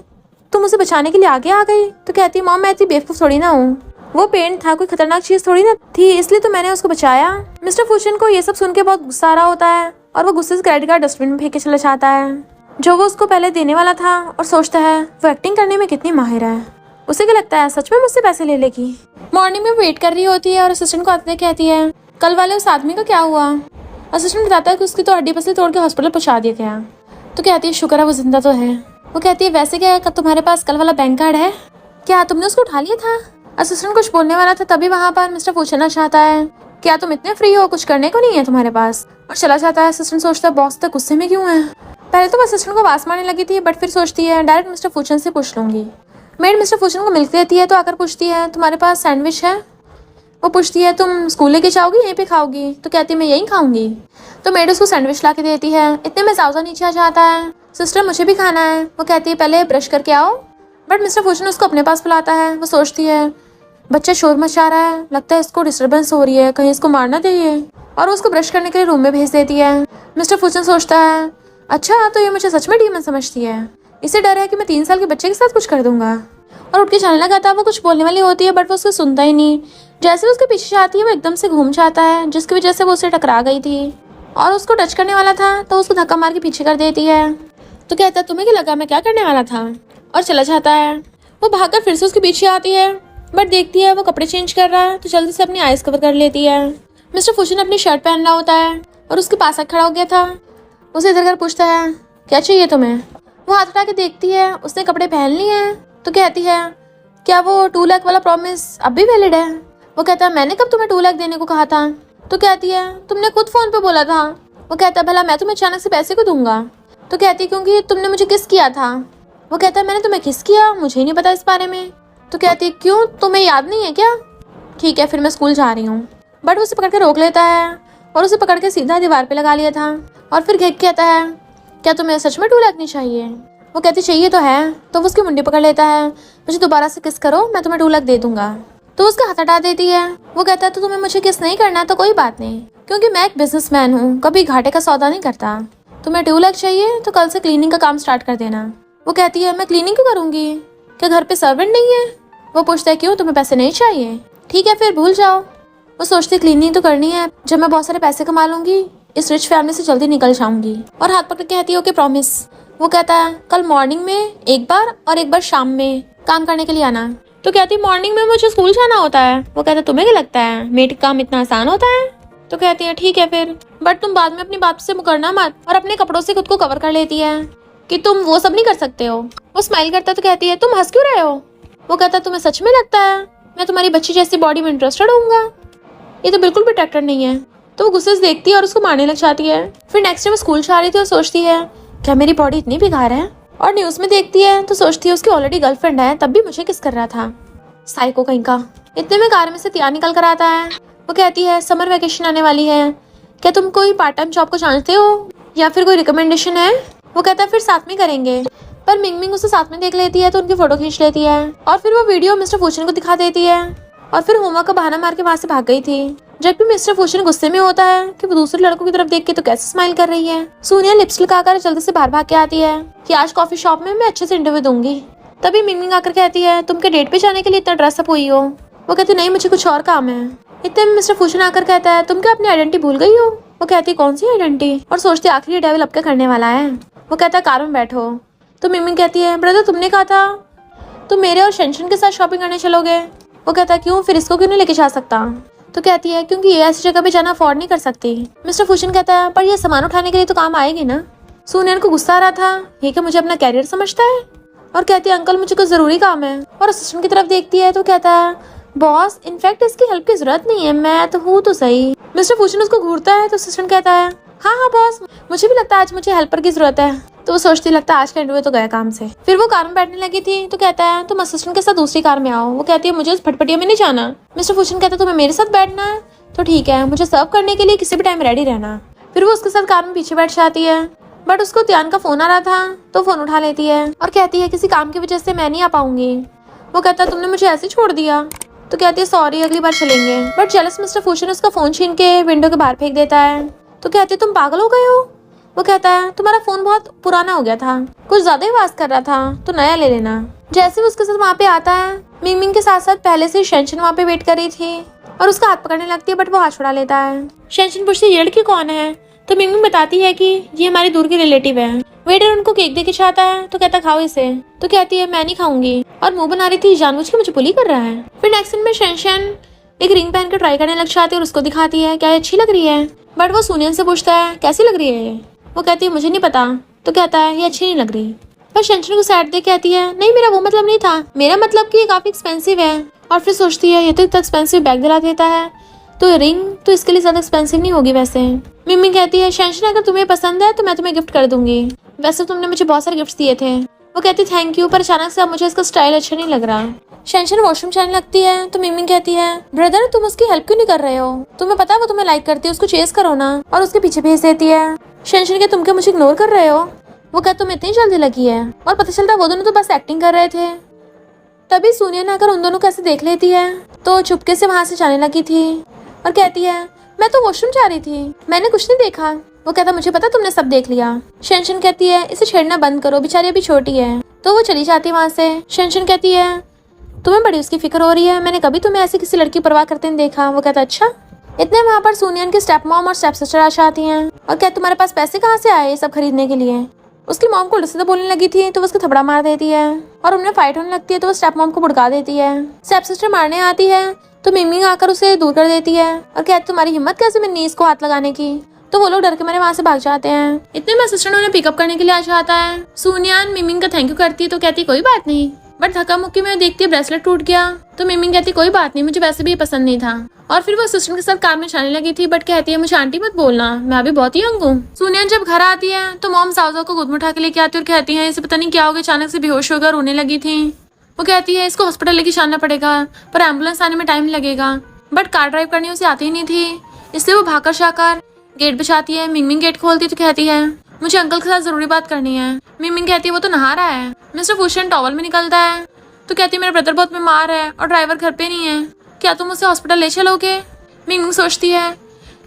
तुम उसे बचाने के लिए आगे आ गई, तो कहती है मॉम मैं इतनी बेवकूफ़ थोड़ी ना हूँ, वो पेंट था, कोई खतरनाक चीज़ थोड़ी ना थी, इसलिए तो मैंने उसको बचाया। मिस्टर फूशन को ये सब सुन के बहुत गुस्सा आ रहा होता है और वो गुस्से से क्रेडिट कार्ड डस्टबिन में फेंक के चला जाता है जो वो उसको पहले देने वाला था, और सोचता है वो एक्टिंग करने में कितनी माहिर है। उसे क्या लगता है सच में मुझसे पैसे ले लेगी। मॉर्निंग में वेट कर रही होती है और असिस्टेंट को आते कहती है कल वाले उस आदमी का क्या हुआ। असिस्टेंट बताता है कि उसकी तो हड्डी पसली तोड़ के हॉस्पिटल पहुंचा दिया गया। तो कहती है शुक्र है वो जिंदा तो है। वो कहती है वैसे क्या तुम्हारे पास कल वाला बैंक कार्ड है क्या, तुमने उसको उठा लिया था? असिस्टेंट कुछ बोलने वाला था तभी वहाँ पर मिस्टर पूछना चाहता है क्या तुम इतने फ्री हो, कुछ करने को नहीं है तुम्हारे पास, और चला जाता है। असिस्टेंट सोचता है बॉस तक गुस्से में क्यों है। पहले तो वो असिस्टेंट को आवाज मारने लगी थी, बट फिर सोचती है डायरेक्ट मिस्टर फूचन से पूछ लूंगी। मेड मिस्टर फूचन को मिल्क देती है तो आकर पूछती है तुम्हारे पास सैंडविच है। वो पूछती है तुम स्कूल लेके जाओगी यहीं पे खाओगी? तो कहती है मैं यहीं खाऊंगी। तो मेड उसको सैंडविच ला के देती है। इतने में जाउजा नीचे आ जाता है, सिस्टर मुझे भी खाना है। वो कहती है पहले ब्रश करके आओ, बट मिस्टर फूचन उसको अपने पास बुलाता है। वो सोचती है बच्चा शोर मचा रहा है, लगता है इसको डिस्टर्बेंस हो रही है, कहीं इसको मारना चाहिए, और उसको ब्रश करने के लिए रूम में भेज देती है। मिस्टर फूचन सोचता है अच्छा तो ये मुझे सच में डीमन समझती है, इसे डर है कि मैं 3 साल के बच्चे के साथ कुछ कर दूंगा, और उठ के जाने लगा था। वो कुछ बोलने वाली होती है बट वो उसको सुनता ही नहीं। जैसे उसके पीछे जाती है वो एकदम से घूम जाता है, जिसकी वजह से वो उससे टकरा गई थी और उसको टच करने वाला था, तो उसको धक्का मार के पीछे कर देती है। तो कहता है तुम्हें क्या लगा मैं क्या करने वाला था, और चला जाता है। वो भागकर फिर से उसके पीछे आती है, बट देखती है वो कपड़े चेंज कर रहा है, तो जल्दी से अपनी आईज कवर कर लेती है। मिस्टर फूचन अपनी शर्ट पहन रहा होता है और उसके पास खड़ा हो गया था। उसे इधर कर पूछता है क्या चाहिए तुम्हें। वो हाथ उठा के देखती है उसने कपड़े पहन लिए हैं। तो कहती है क्या वो 2 लाख वाला प्रॉमिस अब भी वैलिड है। वो कहता है मैंने कब तुम्हें 2 लाख देने को कहा था। तो कहती है तुमने खुद फोन पे बोला था। वो कहता है भला मैं तुम्हें अचानक से पैसे को दूंगा। तो कहती है क्योंकि तुमने मुझे किस किया था। वो कहता है मैंने तुम्हें किस किया, मुझे नहीं पता इस बारे में। तो कहती है क्यों तुम्हें याद नहीं है क्या? ठीक है फिर मैं स्कूल जा रही हूँ। बट उसे पकड़ के रोक लेता है और उसे पकड़ के सीधा दीवार पे लगा लिया था, और फिर कहता है क्या तुम्हें सच में 2 लाख नहीं चाहिए। वो कहती चाहिए तो है। तो वो उसकी मुंडी पकड़ लेता है, मुझे दोबारा से किस करो मैं तुम्हें 2 लाख दे दूंगा। तो उसका हाथ हटा देती है। वो कहता है तो तुम्हें मुझे किस नहीं करना तो कोई बात नहीं, क्योंकि मैं एक बिजनेसमैन हूँ, कभी घाटे का सौदा नहीं करता। तुम्हें 2 लाख चाहिए तो कल से क्लीनिंग का काम स्टार्ट कर देना। वो कहती है मैं क्लीनिंग क्यों करूँगी, क्या घर पे सर्वेंट नहीं है। वो पूछता है क्यों तुम्हें पैसे नहीं चाहिए। ठीक है फिर भूल जाओ। वो सोचती क्लीनिंग तो करनी है, जब मैं बहुत सारे पैसे कमा लूंगी इस रिच फैमिली से जल्दी निकल जाऊंगी। और हाथ पकड़ के कहती है ओके प्रॉमिस। वो कहता है कल मॉर्निंग में एक बार और एक बार शाम में काम करने के लिए आना। तो कहती मॉर्निंग में मुझे स्कूल जाना होता है। वो कहता तुम्हें क्या लगता है मेड का काम इतना आसान होता है। तो कहती है ठीक है फिर, बट तुम बाद में अपनी बात से मुकरना मत। और अपने कपड़ों से खुद को कवर कर लेती है कि तुम वो सब नहीं कर सकते हो। वो स्माइल करता तो कहती है तुम हंस क्यों रहे हो। वो कहता तुम्हें सच में लगता है मैं तुम्हारी बच्ची जैसी बॉडी में इंटरेस्टेड होऊंगा, ये तो बिल्कुल भी अट्रैक्टेड नहीं है। तो वो गुस्से से देखती है और उसको मारने लग जाती है। फिर नेक्स्ट डे वो स्कूल जा रही थी और सोचती है क्या मेरी बॉडी इतनी बेकार है। और न्यूज़ में देखती है तो सोचती है उसकी ऑलरेडी गर्लफ्रेंड है, तब भी मुझे किस कर रहा था, साइको कहीं का। इतने में कार में से तिया निकल कर आता है। वो कहती है समर वेकेशन आने वाली है, क्या तुम कोई पार्ट टाइम जॉब को जानते हो या फिर कोई रिकमेंडेशन है। वो कहता है फिर साथ में करेंगे। पर मिंग उसे साथ में देख लेती है तो उनकी फोटो खींच लेती है, और फिर वो वीडियो मिस्टर फूचन को दिखा देती है, और फिर होमवर्क का बहाना मार के वहाँ से भाग गई थी। जबकि मिस्टर फूचन गुस्से में होता है कि वो दूसरे लड़कों की तरफ देख के तो कैसे स्माइल कर रही है। सोनिया लिपस्टिक लगाकर जल्दी से बाहर भाग के आती है कि आज कॉफी शॉप में मैं अच्छे से इंटरव्यू दूंगी। तभी मिंग आकर कहती है तुम के डेट पे जाने के लिए इतना ड्रेसअप हुई हो। वो कहती नहीं मुझे कुछ और काम है। इतने में मिस्टर फूचन आकर कहता है तुम क्या अपनी आइडेंटिटी भूल गई हो। वो कहती है कौन सी आइडेंटिटी, और सोचती आखिर डेविल अब क्या करने वाला है। वो कहता है कार में बैठो। तो मिंग कहती है ब्रदर तुमने कहा था तुम मेरे और शेंशन के साथ शॉपिंग करने चलोगे। वो कहता है क्यों, फिर इसको क्यों नहीं लेके जा सकता। तो कहती है क्योंकि ये ऐसी जगह पे जाना अफोर्ड नहीं कर सकती। मिस्टर फूचन कहता है पर ये सामान उठाने के लिए तो काम आएगी ना। सुनियन को गुस्सा आ रहा था ये क्या मुझे अपना कैरियर समझता है, और कहती है अंकल मुझे कुछ जरूरी काम है। और असिस्टेंट की तरफ देखती है तो कहता है बॉस इनफैक्ट इसकी हेल्प की जरूरत नहीं है, मैं तो हूँ तो सही। मिस्टर फूचन उसको घूरता है तो असिस्टेंट कहता है हाँ हाँ बॉस, मुझे भी लगता है आज मुझे हेल्पर की जरूरत है। तो वो सोचती लगता है आज का इंटरव्यू तो गया काम से। फिर वो कार में बैठने लगी थी तो कहता है तुम असिस्टेंट के साथ दूसरी कार में आओ। वो कहती है मुझे उस फटफटिया में नहीं जाना। मिस्टर फूशन कहता है तुम्हें मेरे साथ बैठना है तो ठीक है, मुझे सर्व करने के लिए किसी भी टाइम रेडी रहना। फिर वो उसके साथ कार में पीछे बैठ जाती है, बट उसको त्यान का फोन आ रहा था तो फोन उठा लेती है और कहती है किसी काम की वजह से मैं नहीं आ पाऊंगी। वो कहता है तुमने मुझे ऐसे छोड़ दिया। तो कहती है सॉरी, अगली बार चलेंगे। बट जेलस मिस्टर फूशन उसका फोन छीन के विंडो के बाहर फेंक देता है। तो कहती है तुम पागल हो गए हो। वो कहता है तुम्हारा फोन बहुत पुराना हो गया था, कुछ ज्यादा ही आवाज कर रहा था, तो नया ले लेना। जैसे वो उसके साथ वहाँ पे आता है, मिंग के साथ साथ पहले से शेंशन वहाँ पे वेट कर रही थी और उसका हाथ पकड़ने लगती है, बट वो हाथ छुड़ा लेता है। शेंशन पूछती है ये लड़की कौन है। तो मिंग बताती है कि ये हमारी दूर की रिलेटिव है। वेटर उनको केक दे के चाहता है तो कहता खाओ इसे। तो कहती है मैं नहीं खाऊंगी और मुंह बना रही थी, जानबूझ के मुझे बुली कर रहा है। फिर नेक्स्ट सीन में शेंशन एक रिंग पहन कर ट्राई करने लग जाती है और उसको दिखाती है क्या अच्छी लग रही है। बट वो सुनियन से पूछता है कैसी लग रही है ये। वो कहती है मुझे नहीं पता। तो कहता है ये अच्छी नहीं लग रही। पर शेंशन को साइड दे कहती है नहीं मेरा वो मतलब नहीं था, मेरा मतलब कि ये काफी एक्सपेंसिव है। और फिर सोचती है ये तो इतना एक्सपेंसिव बैग दिला देता है तो रिंग तो इसके लिए ज्यादा एक्सपेंसिव नहीं होगी। वैसे मिमी कहती है शेंशन अगर तुम्हें पसंद है तो मैं तुम्हें गिफ्ट कर दूंगी, वैसे तुमने मुझे बहुत सारे गिफ्ट दिए थे। वो कहती थैंक यू, पर अचानक से अब मुझे इसका स्टाइल अच्छा नहीं लग रहा। शेंशन वॉशरूम जाने लगती है तो मिमी कहती है ब्रदर तुम उसकी हेल्प क्यों नहीं कर रहे हो, तुम्हें पता है वो तुम्हें लाइक करती है, उसको चेस करो ना। और उसके पीछे भेज देती है। शेंशन के तुम क्या मुझे इग्नोर कर रहे हो। वो कहता तुम्हें इतनी जल्दी लगी है। और पता चलता वो दोनों तो बस एक्टिंग कर रहे थे। तभी सुनियन आकर उन दोनों को ऐसे देख लेती है तो चुपके से वहां से जाने लगी थी और कहती है मैं तो वॉशरूम जा रही थी, मैंने कुछ नहीं देखा। वो कहता मुझे पता तुमने सब देख लिया। शेंशन कहती है इसे छेड़ना बंद करो, बेचारी अभी छोटी है। तो वो चली जाती है वहां से। शेंशन कहती है तुम्हें बड़ी उसकी फिक्र हो रही है, मैंने कभी तुम्हें ऐसी किसी लड़की परवाह करते नहीं देखा। वो कहता अच्छा। इतने वहाँ पर सुनियन की स्टेप मॉम और स्टेप सिस्टर आ जाती हैं और क्या तुम्हारे पास पैसे कहाँ से आए ये सब खरीदने के लिए। उसकी मॉम को उल्टा सीधा बोलने लगी थी तो वो उसको थपड़ा मार देती है और उनमें फाइट होने लगती है तो वो स्टेप मॉम को भड़का देती है। स्टेप सिस्टर मारने आती है तो मिमी आकर उसे दूर कर देती है और कहती तुम्हारी हिम्मत कैसे मेरी नीज को हाथ लगाने की। तो वो लोग डर के मारे वहाँ से भाग जाते हैं। इतने में असिस्टेंट उन्हें पिकअप करने के लिए आ जाता है। सुनियान मिमी का थैंक यू करती है तो कहती कोई बात नहीं, बट धक्का मुक्की में देखती है ब्रेसलेट टूट गया। तो मिमी कहती कोई बात नहीं, मुझे वैसे भी पसंद नहीं था। और फिर वो असिस्टेंट के साथ कार में जाने लगी थी, बट कहती है मुझे आंटी मत बोलना, मैं अभी बहुत यंग हूँ। सुनियन जब घर आती है तो मॉम साउजा को गोद में उठा के लेके आती है और कहती है इसे पता नहीं क्या हो गया, अचानक से बेहोश होकर रोने लगी थी। वो कहती है इसको हॉस्पिटल लेके जाना पड़ेगा पर एम्बुलेंस आने में टाइम लगेगा। बट कार ड्राइव करनी उसे आती ही नहीं थी, इसलिए वो भागकर जाकर गेट बचाती है। मिंग गेट खोलती तो कहती है मुझे अंकल के साथ जरूरी बात करनी है। मिंग कहती है वो तो नहा रहा है। मिस्टर फूशन टॉवल में निकलता है तो कहती है मेरा ब्रदर बहुत बीमार है और ड्राइवर घर पे नहीं है, क्या तुम उसे हॉस्पिटल ले चलोगे। मिंग सोचती है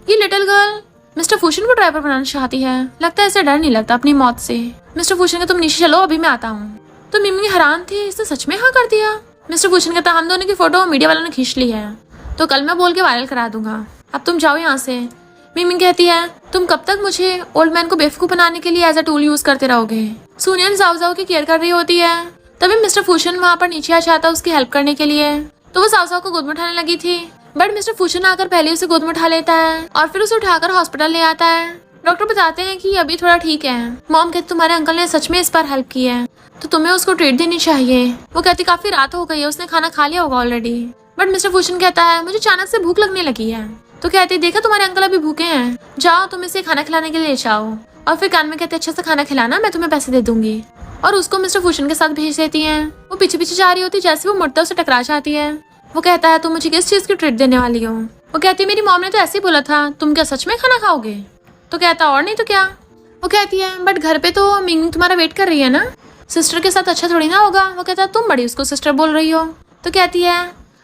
ये लिटिल गर्ल मिस्टर फूशन को ड्राइवर बनाना चाहती है, लगता है इसे डर नहीं लगता अपनी मौत से। मिस्टर फूशन का तुम नीचे चलो अभी मैं आता हूँ। तो मिंग हैरान थी इसने सच में हाँ कर दिया। मिस्टर फूशन कहता हम दोनों की फोटो मीडिया वालों ने खींच ली है तो कल मैं बोल के वायरल करा दूंगा, अब तुम जाओ यहाँ से। मिंग कहती है तुम कब तक मुझे ओल्ड मैन को बेवकूफ बनाने के लिए एज अ टूल यूज करते रहोगे। सुनियन जाओ की केयर कर रही होती है तभी मिस्टर फूशन वहाँ पर नीचे आ जाता है उसकी हेल्प करने के लिए। तो वो साव को गोद में उठाने लगी थी, बट मिस्टर फूशन आकर पहले उसे गोद में उठा लेता है और फिर उसे उठाकर हॉस्पिटल ले आता है। डॉक्टर बताते हैं कि अभी थोड़ा ठीक है। मॉम कहती तुम्हारे अंकल ने सच में इस बार हेल्प की है तो तुम्हें उसको ट्रीट देनी चाहिए। वो कहती काफी रात हो गई है, उसने खाना खा लिया होगा ऑलरेडी। बट मिस्टर फूशन कहता है मुझे अचानक से भूख लगने लगी है। तो कहती देखा तुम्हारे अंकल अभी भूखे हैं, जाओ तुम इसे खाना खिलाने के लिए ले जाओ। और फिर कान में कहते अच्छा से खाना खिलाना, मैं तुम्हें पैसे दे दूंगी। और उसको मिस्टर फूशन के साथ भेज देती हैं। वो पीछे पीछे जा रही होती, जैसे वो मुड़ता उसे टकरा जाती है। वो कहता है तुम मुझे किस चीज की ट्रीट देने वाली हो। वो कहती है मेरी मॉम ने तो ऐसे ही बोला था, तुम क्या सच में खाना खाओगे। तो कहता और नहीं तो क्या। वो कहती है बट घर पे तो मिंग तुम्हारा वेट कर रही है ना, सिस्टर के साथ अच्छा थोड़ी ना होगा। वो कहता है तुम बड़ी उसको सिस्टर बोल रही हो। तो कहती है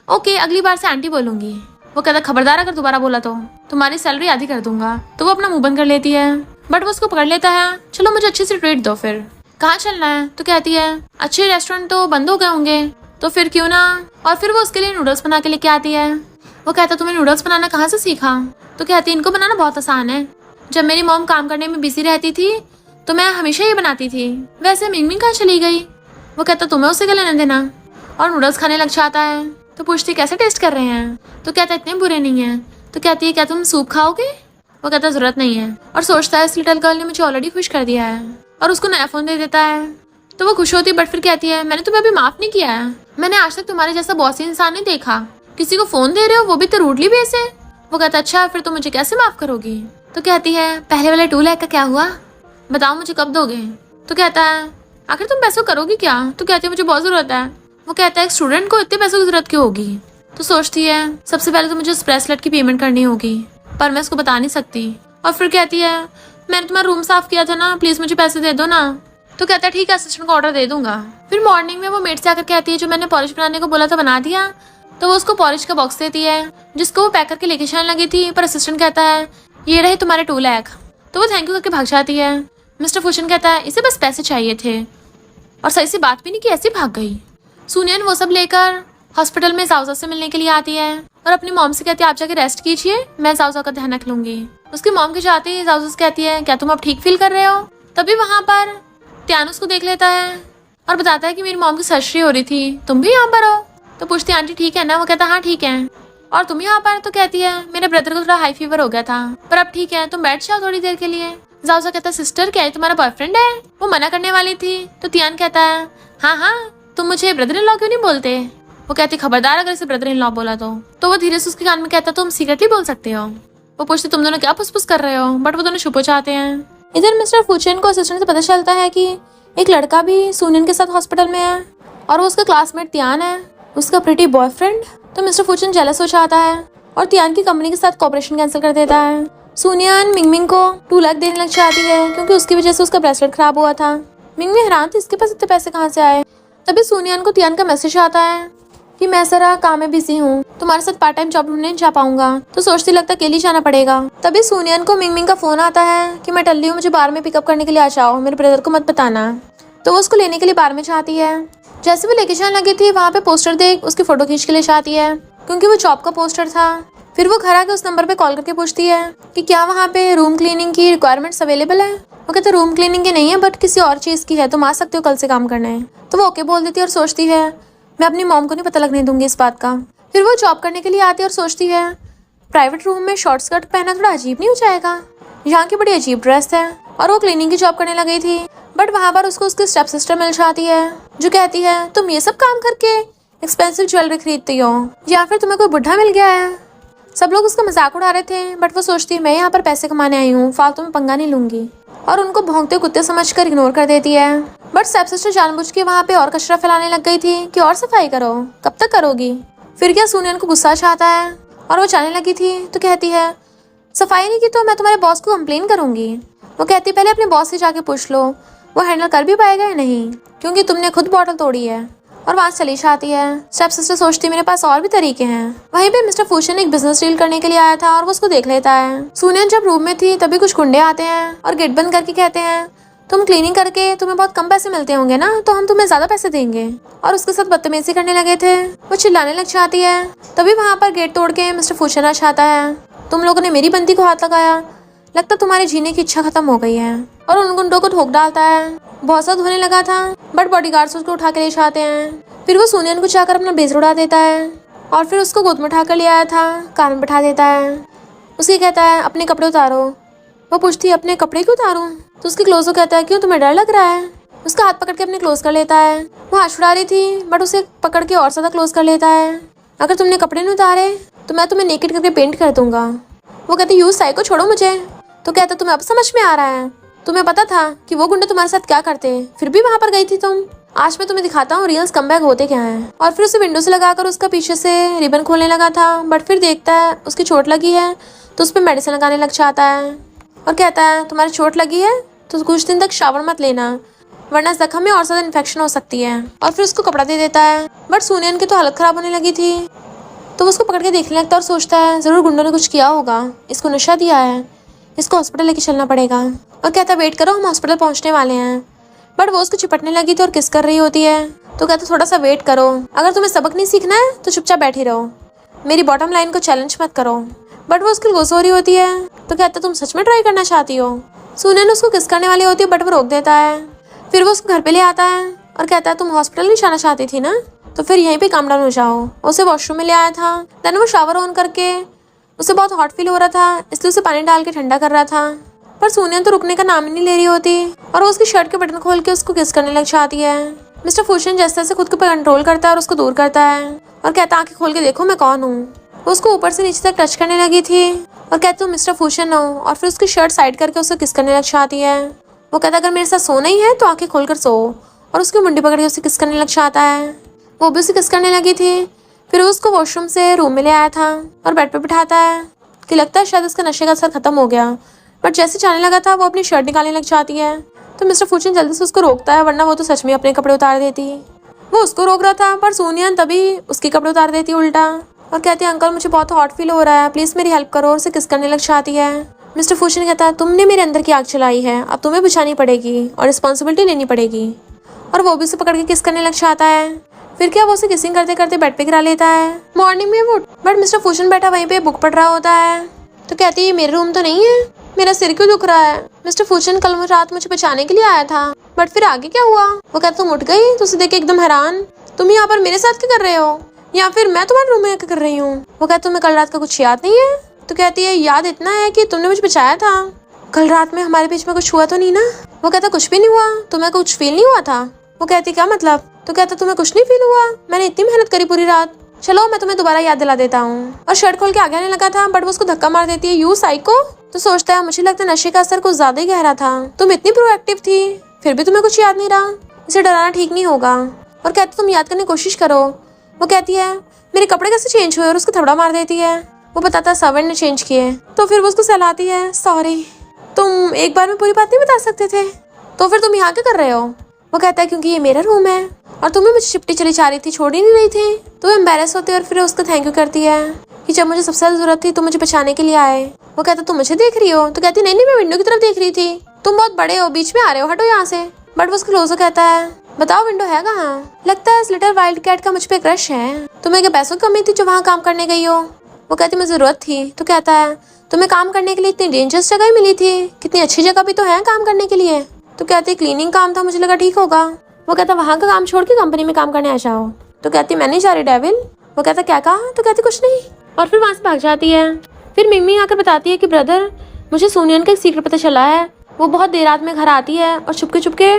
ओके अगली बार से आंटी बोलूंगी। वो कहता खबरदार अगर दोबारा बोला तो तुम्हारी सैलरी आधी कर दूंगा। तो वो अपना मुंह बंद कर लेती है, बट वो उसको पकड़ लेता है। चलो मुझे अच्छे से ट्रीट दो, फिर कहाँ चलना है। तो कहती है अच्छे रेस्टोरेंट तो बंद हो गए होंगे तो फिर क्यों ना। और फिर वो उसके लिए नूडल्स बना के लेके आती है। वो कहता तुम्हें नूडल्स बनाना कहाँ से सीखा। तो कहती है इनको बनाना बहुत आसान है, जब मेरी मॉम काम करने में बिजी रहती थी तो मैं हमेशा ये बनाती थी। वैसे मिंग कहाँ चली गई। वो कहता तुम्हें उससे क्या लेना देना। और नूडल्स खाने लग जाता है। तो पूछती कैसे टेस्ट कर रहे हैं। तो कहता इतने बुरे नहीं है। तो कहती है क्या तुम सूप खाओगे। वो कहता जरूरत नहीं है। और सोचता है इस लिटिल गर्ल ने मुझे ऑलरेडी खुश कर दिया है और उसको नया फोन दे देता है। तो वो खुश होती है, बट फिर कहती है मैंने तुम्हें अभी माफ नहीं किया है, मैंने आज तक तुम्हारे जैसा बॉसी इंसान नहीं देखा, किसी को फोन दे रहे हो वो भी तो रूडली वे से। वो कहता अच्छा फिर तुम मुझे कैसे माफ करोगी। तो कहती है पहले वाले 2 लाख का क्या हुआ, बताओ मुझे कब दोगे। तो कहता है आखिर तुम पैसों करोगी क्या। तो कहती है मुझे बहुत जरूरत है। वो कहता है एक स्टूडेंट को इतने पैसों की जरूरत क्यों होगी। तो सोचती है सबसे पहले तो मुझे उस ब्रेसलेट की पेमेंट करनी होगी, पर मैं उसको बता नहीं सकती। और फिर कहती है मैंने तुम्हारा रूम साफ किया था ना, प्लीज मुझे पैसे दे दो ना। तो कहता है ठीक है, असिस्टेंट को ऑर्डर दे दूंगा। फिर मॉर्निंग में वो मेड से आकर कहती है जो मैंने पॉलिश बनाने को बोला था बना दिया। तो वो उसको पॉलिश का बॉक्स देती है जिसको वो पैक करके लेके जाने लगी थी, पर असिस्टेंट कहता है ये रहे तुम्हारे 2 लाख। तो वो थैंक यू करके भाग जाती है। मिस्टर फूशन कहता है इसे बस पैसे चाहिए थे, और सही से बात भी नहीं की, ऐसे भाग गई। सुनियन वो सब लेकर हॉस्पिटल में जाओजा से मिलने के लिए आती है और अपनी मॉम से कहती है आप जाके रेस्ट कीजिए, मैं जाओजा का ध्यान रख लूंगी। उसकी मॉम के जाते ही जाओजा से कहती है क्या तुम अब ठीक फील कर रहे हो। तभी वहां पर त्यान उसको देख लेता है और बताता है कि मेरी मॉम की सर्जरी हो रही थी, तुम भी यहाँ पर हो। तो पूछती है आंटी ठीक है ना। वो कहता है हाँ ठीक है। और तुम यहाँ पर। तो कहती है मेरे ब्रदर को थोड़ा हाई फीवर हो गया था, पर अब ठीक है, तुम बैठ जाओ थोड़ी देर के लिए। जाओजा कहता है सिस्टर क्या है तुम्हारा बॉयफ्रेंड है। वो मना करने वाली थी तो त्यान कहता है हाँ तुम मुझे ब्रदर इन लॉ क्यों नहीं बोलते। वो कहती खबरदार अगर इसे ब्रदर इन लॉ बोला तो वो धीरे से उसके कान में कहता तुम सीक्रेटली बोल सकते हो। वो पूछती तुम दोनों क्या फुसफुस कर रहे हो, बट वो दोनों छुप जाते हैं। इधर मिस्टर फूचेन को असिस्टेंट से पता चलता है कि एक लड़का भी सुनियन के साथ हॉस्पिटल में है और वो उसका क्लासमेट त्यान है, उसका प्रिटी बॉयफ्रेंड। तो मिस्टर फूचेन जेलस हो जाता है और त्यान की कंपनी के साथ कॉपरेशन कैंसिल कर देता है। सुनियन मिंगमिंग को 2 लाख देने लग जाती है क्योंकि उसकी वजह से उसका ब्रेसलेट खराब हुआ था। मिंगमिंग हैरान थी इसके पास इतने पैसे कहाँ से आए। तभी सुनियन को त्यान का मैसेज आता है कि मैं जरा काम में बिजी हूँ, तुम्हारे साथ पार्ट टाइम जॉब ढूंढने नहीं जा पाऊंगा। तो सोचती लगता अकेली जाना पड़ेगा। तभी सुनियन को मिंगमिंग का फोन आता है कि मैं टल्ली हूँ, मुझे बार में पिकअप करने के लिए आ जाओ, मेरे ब्रदर को मत बताना। तो वो उसको लेने के लिए बार में जाती है। जैसे वो लेके जाने लगी थी वहाँ पे पोस्टर देख उसकी फोटो खींच के ले जाती है क्योंकि वो जॉब का पोस्टर था। फिर वो घर आके उस नंबर पे कॉल करके पूछती है कि क्या वहाँ पे रूम क्लीनिंग की रिक्वायरमेंट्स अवेलेबल है। वो कहते रूम क्लीनिंग की नहीं है बट किसी और चीज की है, तुम आ सकते हो कल से काम करना है। तो वो ओके बोल देती है और सोचती है मैं अपनी मॉम को नहीं पता लगने दूंगी इस बात का। फिर वो जॉब करने के लिए आती है और सोचती है प्राइवेट रूम में शॉर्ट स्कर्ट पहना थोड़ा अजीब नहीं हो जाएगा, यहाँ की बड़ी अजीब ड्रेस है। और वो क्लीनिंग की जॉब करने लगी थी बट वहाँ पर उसको उसकी स्टेप सिस्टर मिल जाती है जो कहती है तुम ये सब काम करके एक्सपेंसिव ज्वेलरी खरीदती हो या फिर तुम्हें कोई बुढ़ा मिल गया है। सब लोग उसका मजाक उड़ा रहे थे बट वो सोचती है मैं यहाँ पर पैसे कमाने आई हूँ, फालतू में पंगा नहीं लूंगी, और उनको भौंकते कुत्ते समझकर इग्नोर कर देती है। बट स्टेप सिस्टर जानबूझ के वहाँ पे और कचरा फैलाने लग गई थी कि और सफाई करो, कब तक करोगी। फिर क्या सुनियन को गुस्सा आता है और वो जाने लगी थी तो कहती है सफाई नहीं की तो मैं तुम्हारे बॉस को कंप्लेन करूंगी। वो कहती पहले अपने बॉस से जाके पूछ लो वो हैंडल कर भी पाएगा या नहीं, क्योंकि तुमने खुद बॉटल तोड़ी है। और वहाँ चली जाती है। स्टेप सिस्टर सोचती मेरे पास और भी तरीके हैं। वहीं पे मिस्टर फूशन एक बिजनेस डील करने के लिए आया था और वो उसको देख लेता है। सुनियन जब रूम में थी तभी कुछ गुंडे आते हैं और गेट बंद करके कहते हैं तुम क्लीनिंग करके तुम्हें बहुत कम पैसे मिलते होंगे ना, तो हम तुम्हें ज्यादा पैसे देंगे। और उसके साथ बदतमीजी करने लगे थे। वो चिल्लाने लग जाती है। तभी वहाँ पर गेट तोड़ के मिस्टर फूशन आ जाता है। तुम लोगों ने मेरी बंदी को हाथ लगाया, लगता तुम्हारी जीने की इच्छा खत्म हो गई है। और उन गुंडों को ठोक डालता है। बहुत सा धोने लगा था बट बॉडीगार्ड्स उसको उठा के ले जाते हैं। फिर वो सुनियन को जाकर अपना बेस उड़ा देता है और फिर उसको गोद में उठा कर ले आया था कार में बैठा देता है। उसे कहता है अपने कपड़े उतारो। वो पूछती है अपने कपड़े क्यों उतारूं। तो उसके क्लोज को कहता है क्यों तुम्हें डर लग रहा है। उसका हाथ पकड़ के अपने क्लोज कर लेता है। वो हाथ छुड़ा रही थी बट उसे पकड़ के और ज्यादा क्लोज कर लेता है। अगर तुमने कपड़े नहीं उतारे तो मैं तुम्हें नेकेड करके पेंट कर दूंगा। वो कहती यूज साइको छोड़ो मुझे। तो कहता तुम्हें अब समझ में आ रहा है, तुम्हें पता था कि वो गुंडे तुम्हारे साथ क्या करते हैं, फिर भी वहां पर गई थी तुम। आज मैं तुम्हें दिखाता हूँ रियल स्कमबैग होते क्या हैं। और फिर उसे विंडो से लगाकर उसका पीछे से रिबन खोलने लगा था बट फिर देखता है उसकी चोट लगी है तो उस पर मेडिसिन लगाने लग जाता है और कहता है तुम्हारी चोट लगी है तो कुछ दिन तक शावर मत लेना वरना जख्म में और ज्यादा इन्फेक्शन हो सकती है। और फिर उसको कपड़ा दे देता है। बट सुनियन की तो हालत खराब होने लगी थी तो वो उसको पकड़ के देखने लगता है और सोचता है जरूर गुंडों ने कुछ किया होगा, इसको नशा दिया है, इसको हॉस्पिटल लेके चलना पड़ेगा। और कहता वेट करो हम हॉस्पिटल पहुंचने वाले हैं। बट वो उसको चिपटने लगी थी और किस कर रही होती है। तो कहता थोड़ा सा वेट करो, अगर तुम्हें सबक नहीं सीखना है तो चुपचाप बैठी रहो, मेरी बॉटम लाइन को चैलेंज मत करो। बट वो उसकी गुस्सा हो रही होती है तो कहता तुम सच में ट्राई करना चाहती हो। सुनियन उसको किस करने वाली होती है बट वो रोक देता है। फिर वो उसको घर पे ले आता है और कहता है तुम हॉस्पिटल नहीं जाना चाहती थी ना, तो फिर यहीं पे काम डाउन हो जाओ। उसे वॉशरूम में ले आया था। देन वो शावर ऑन करके उसे बहुत हॉट फील हो रहा था इसलिए उसे पानी डाल के ठंडा कर रहा था। पर सुनियन तो रुकने का नाम ही नहीं ले रही होती और वो उसकी शर्ट के बटन खोल के उसको किस करने लग जाती है। मिस्टर फूशन जैसे तैसे खुद को कंट्रोल करता है और उसको दूर करता है और कहता आंखें खोल के देखो मैं कौन हूँ। वो उसको ऊपर से नीचे तक टच करने लगी थी और कहती तुम मिस्टर फूशन हो, और फिर उसकी शर्ट साइड करके उसे किस करने लग जाती है। वो कहता अगर मेरे साथ सोना ही है तो आंखें खोलकर सो, और उसकी मुंडी पकड़ के उसे किस करने लग जाता है। वो भी उसे किस करने लगी थी। फिर वो उसको वॉशरूम से रूम में ले आया था और बेड पर बिठाता है कि लगता है शायद उसका नशे का असर खत्म हो गया, बट जैसे जाने लगा था वो अपनी शर्ट निकालने लग जाती है। तो मिस्टर फूशन जल्दी से उसको रोकता है, वरना वो तो सच में अपने कपड़े उतार देती। वो उसको रोक रहा था पर सूनियन तभी उसके कपड़े उतार देती उल्टा, और कहती है अंकल मुझे बहुत हॉट फील हो रहा है, प्लीज मेरी हेल्प करो, और उसे किस करने लग जाती है। मिस्टर फूशन कहता है तुमने मेरे अंदर की आग चलाई है, अब तुम्हें बुझानी पड़ेगी और रिस्पॉन्सिबिलिटी लेनी पड़ेगी, और वो भी उसे पकड़ के किस करने लग जाता है। फिर क्या वो उसे किसिंग करते करते बेड पे गिरा लेता है। मॉर्निंग में वो बट मिस्टर फूशन बैठा वहीं पे बुक पढ़ रहा होता है। तो कहती है मेरा रूम तो नहीं है, मेरा सिर क्यों दुख रहा है, मिस्टर फूशन कल रात मुझे बचाने के लिए आया था, बट फिर आगे क्या हुआ। वो कहता तुम उठ गई, तो उसे देख के एकदम हैरान, तुम यहाँ पर मेरे साथ क्या कर रहे हो, या फिर मैं तुम्हारे रूम में क्या कर रही हूँ। वो कहता तुम्हें कल रात का कुछ याद नहीं है। तो कहती है याद इतना है कि तुमने मुझे बचाया था, कल रात में हमारे बीच में कुछ हुआ तो नहीं ना। वो कहता कुछ भी नहीं हुआ, तुम्हें कुछ फील नहीं हुआ था। वो कहती क्या मतलब। तो कहता तुम्हें कुछ नहीं फील हुआ, मैंने इतनी मेहनत करी पूरी रात, चलो मैं तुम्हें दोबारा याद दिला देता हूँ। और शर्ट खोल के आगे आने लगा था, बट वो उसको धक्का मार देती है, यू साइको। तो सोचता है मुझे लगता है नशे का असर कुछ ज्यादा ही गहरा था, तुम इतनी प्रोएक्टिव थी फिर भी तुम्हें कुछ याद नहीं रहा, इसे डराना ठीक नहीं होगा। और कहता तुम याद करने की कोशिश करो। वो कहती है मेरे कपड़े कैसे चेंज हुए, और उसको थपड़ा मार देती है। वो बताता है सर्वेंट ने चेंज किए। तो फिर वो उसको सहलाती है, सॉरी तुम एक बार में पूरी बात नहीं बता सकते थे, तो फिर तुम यहाँ क्या कर रहे हो। वो कहता है क्योंकि ये मेरा रूम है और तुम्हें मुझे चिपटी चली जा रही थी, छोड़ ही नहीं रही थी। तो वो एम्बेरस होती है और फिर उसको थैंक यू करती है कि जब मुझे सबसे ज्यादा जरूरत थी तुम मुझे बचाने के लिए आए। वो कहता तुम मुझे देख रही हो। तो कहती नहीं नहीं मैं विंडो की तरफ देख रही थी, तुम बहुत बड़े हो बीच में आ रहे हो, हटो यहाँ से। बट वो उसको क्लोजर कहता है बताओ विंडो है कहाँ, लगता है इस लिटिल वाइल्ड कैट का मुझ पे क्रश है, तुम्हें क्या पैसों की कमी थी जो वहाँ काम करने गई हो। वो कहती मुझे जरूरत थी। तो कहता है तुम्हें काम करने के लिए इतनी डेंजरस जगह ही मिली थी, कितनी अच्छी जगह भी तो है काम करने के लिए। तो कहती क्लीनिंग काम था, मुझे लगा ठीक होगा। वो कहता वहाँ का काम छोड़ के कंपनी में काम करने आ जाओ। तो कहती मैं नहीं जा रही डेविल। वो कहता क्या कहा। तो कहती कुछ नहीं, और फिर वहाँ से भाग जाती है। फिर मिमी आकर बताती है कि ब्रदर मुझे सूनियन का एक सीक्रेट पता चला है, वो बहुत देर रात में घर आती है और छुपके छुपके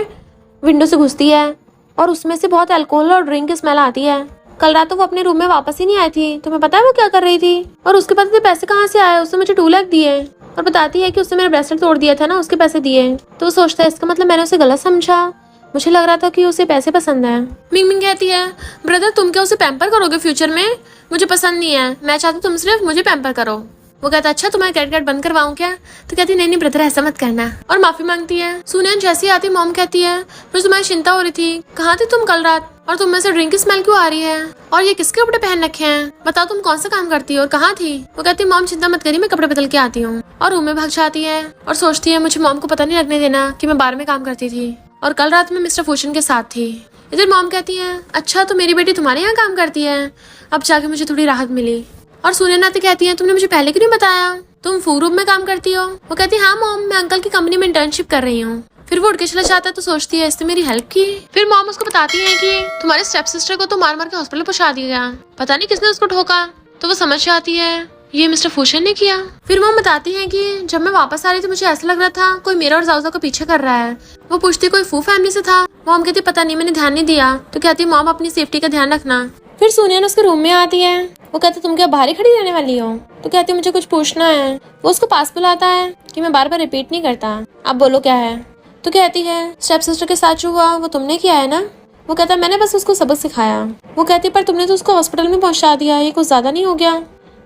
विंडो से घुसती है, और उसमें से बहुत अल्कोहल और ड्रिंक की स्मेल आती है। कल रात तो वो अपने रूम में वापस ही नहीं आई थी, तुम्हें पता है वो क्या कर रही थी, और उसके पास इतने पैसे कहाँ से आए, उसने मुझे 2 लाख दिए, और बताती है कि उसने मेरा ब्रेसलेट तोड़ दिया था ना, उसके पैसे दिए। तो वो सोचता है इसका मतलब मैंने उसे गलत समझा, मुझे लग रहा था कि उसे पैसे पसंद है। मिंग मिंग कहती है ब्रदर तुम क्या उसे पैम्पर करोगे फ्यूचर में, मुझे पसंद नहीं है, मैं चाहती तुम सिर्फ मुझे पैम्पर करो। वो कहता अच्छा तुम्हारा क्रेडिट कार्ड बंद करवाऊं क्या। तो कहती नहीं नहीं ब्रदर ऐसा मत करना, और माफी मांगती है। सूनियन जैसी आती मॉम कहती है मुझे तुम्हारी चिंता हो रही थी, कहाँ थी तुम कल रात, और तुम में से ड्रिंक की स्मेल क्यों आ रही है, और ये किसके कपड़े पहन रखे हैं, बताओ तुम कौन सा काम करती हो और कहाँ थी। वो कहती मॉम चिंता मत करिए मैं कपड़े बदल के आती हूँ, और रूम में भाग जाती है और सोचती है मुझे मॉम को पता नहीं लगने देना कि मैं बार में काम करती थी और कल रात में मिस्टर फूशन के साथ थी। इधर मॉम कहती है अच्छा तो मेरी बेटी तुम्हारे यहाँ काम करती है, अब जाके मुझे थोड़ी राहत मिली। और सूनियन आती कहती है तुमने मुझे पहले क्यों नहीं बताया, तुम फूड रूम में काम करती हो। वो कहती है हाँ मॉम मैं अंकल की कंपनी में इंटर्नशिप कर रही हूँ। फिर वो उठ के चला जाता है तो सोचती है इसने मेरी हेल्प की। फिर मॉम उसको बताती है कि तुम्हारे स्टेप सिस्टर को तो मार मार के हॉस्पिटल पहुंचा दिया गया, पता नहीं किसने उसको ठोका। तो वो समझ जाती है ये मिस्टर फूशन ने किया। फिर मॉम बताती है कि जब मैं वापस आ रही थी मुझे ऐसा लग रहा था कोई मेरा और जाउजा को पीछे कर रहा है। वो पूछती कोई फू फैमिली से था। मॉम कहती पता नहीं मैंने ध्यान नहीं दिया। तो कहती मॉम अपनी सेफ्टी का ध्यान रखना। फिर सूनियन उसके रूम में आती है। वो कहती तुम क्या बाहर ही खड़ी रहने वाली हो। तो कहती मुझे कुछ पूछना है। वो उसको पास बुलाता है कि मैं बार बार रिपीट नहीं करता, आप बोलो क्या है। तो कहती है स्टेप सिस्टर के साथ जो हुआ वो तुमने किया है ना। वो कहता मैंने बस उसको सबक सिखाया। वो कहती पर तुमने तो उसको हॉस्पिटल में पहुंचा दिया, ये कुछ ज्यादा नहीं हो गया।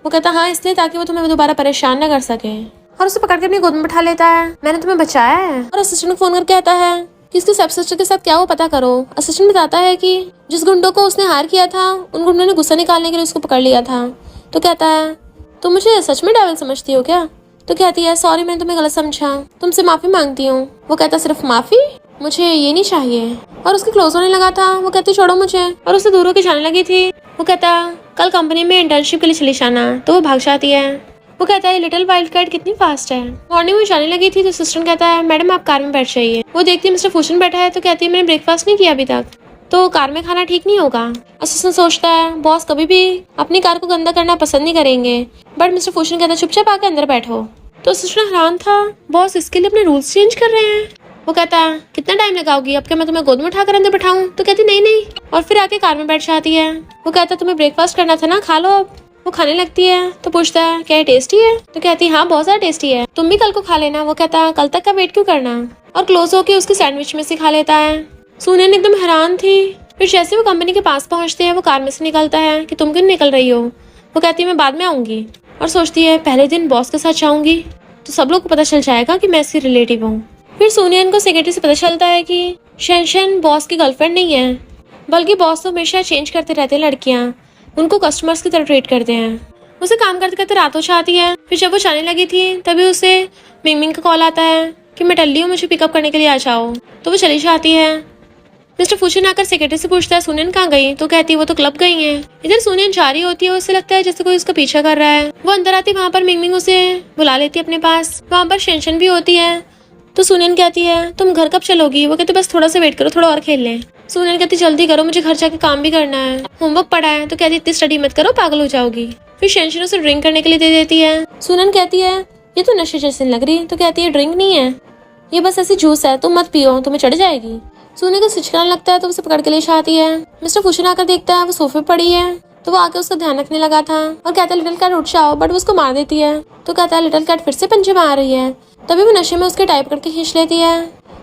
वो कहता हाँ इसलिए ताकि वो तुम्हें दोबारा परेशान न कर सके, और उसे पकड़ के अपनी गोद में बैठा लेता है। मैंने तुम्हें बचाया है। और असिस्टेंट को फोन करके कहता है कि इसके स्टेप सिस्टर के साथ क्या वो पता करो। असिस्टेंट बताता है कि जिस गुंडों को उसने हार किया था उन गुंडों ने गुस्सा निकालने के लिए उसको पकड़ लिया था। तो कहता है तुम मुझे सच में डेविल समझती हो क्या। तो कहती है सॉरी मैंने तुम्हें गलत समझा, तुमसे माफी मांगती हूँ। वो कहता सिर्फ माफी, मुझे ये नहीं चाहिए। और उसके क्लोज होने लगा था। वो कहती छोड़ो मुझे, और उससे दूर होकर जाने लगी थी। वो कहता कल कंपनी में इंटर्नशिप के लिए चली जाना। तो वो भाग जाती है। वो कहता है लिटिल वाइल्ड कैट कितनी फास्ट है। मॉर्निंग में जाने लगी थी तो असिस्टेंट कहता है मैडम आप कार में बैठ जाइए। वो देखती है मिस्टर फूशन बैठा है। तो कहती है मैंने ब्रेकफास्ट नहीं किया अभी तक, तो कार में खाना ठीक नहीं होगा। असिस्टेंट सोचता है बॉस कभी भी अपनी कार को गंदा करना पसंद नहीं करेंगे, बट मिस्टर फूशन कहता है चुपचाप आके अंदर बैठो। तो असिस्टेंट हैरान था, बॉस इसके लिए अपने रूल्स चेंज कर रहे हैं। वो कहता है कितना टाइम लगाओगी, अब क्या मैं तुम्हें गोद में उठाकर अंदर बैठाऊं। तो कहती नहीं नहीं, और फिर आके कार में बैठ जाती है। वो कहता तुम्हें ब्रेकफास्ट करना था ना, खा लो अब। वो खाने लगती है तो पूछता है क्या ये टेस्टी है, तो कहती है हाँ बहुत ज्यादा टेस्टी है, तुम भी कल को खा लेना। वो कहता है कल तक का वेट क्यों करना, और क्लोज होके उसके सैंडविच में से खा लेता है। सुनियन एकदम हैरान थी। फिर जैसे वो कंपनी के पास पहुंचते हैं वो कार में से निकलता है कि तुम क्यों निकल रही हो। वो कहती है मैं बाद में आऊंगी, और सोचती है पहले दिन बॉस के साथ जाऊंगी तो सब लोग को पता चल जाएगा कि मैं इसकी रिलेटिव हूँ। फिर सुनियन को सेक्रेटरी से पता चलता है कि शेनशन बॉस की गर्लफ्रेंड नहीं है, बल्कि बॉस तो हमेशा चेंज करते रहते हैं लड़कियाँ, उनको कस्टमर्स की तरह ट्रीट करते हैं। उसे काम करते करते रात हो जाती है। फिर जब वो जाने लगी थी तभी उसे मिंगमिंग का कॉल आता है कि मैं टल्ली हूँ, मुझे पिकअप करने के लिए आ जाओ। तो वो चली जाती है। मिस्टर फूचन आकर सेक्रेटरी से पूछता है सुनियन कहाँ गई, तो कहती है वो तो क्लब गई है। इधर सुनियन जा रही होती है, उसे लगता है जैसे कोई उसका पीछा कर रहा है। वो अंदर आती है, वहाँ पर मिंगमिंग उसे बुला लेती है अपने पास। वहाँ पर शेनशन भी होती है। तो सुनियन कहती है तुम घर कब चलोगी। वो कहती बस थोड़ा सा वेट करो, थोड़ा और खेल लें। सुनियन कहती जल्दी करो, मुझे घर जाके काम भी करना है, होमवर्क पड़ा है। तो कहती इतनी स्टडी मत करो, पागल हो जाओगी। फिर शेनशन उसे ड्रिंक करने के लिए दे देती है। सुनियन कहती है ये तो नशे जैसे लग रही। तो कहती है ड्रिंक नहीं है, ये बस ऐसी जूस है, तुम मत पियो, तुम्हें चढ़ जाएगी। सुनियन को सिचकाने लगता है तो उसे पकड़ के ले जाती है। मिस्टर फूचन आकर देखता है वो सोफे पर पड़ी है, तो वो आके उसका ध्यान रखने लगा था और कहता है लिटिल कैट उठ जाओ, बट वो उसको मार देती है। तो कहता है लिटिल कैट फिर से पंजे मार रही है। तभी वो नशे में उसके टाइप करके खींच लेती है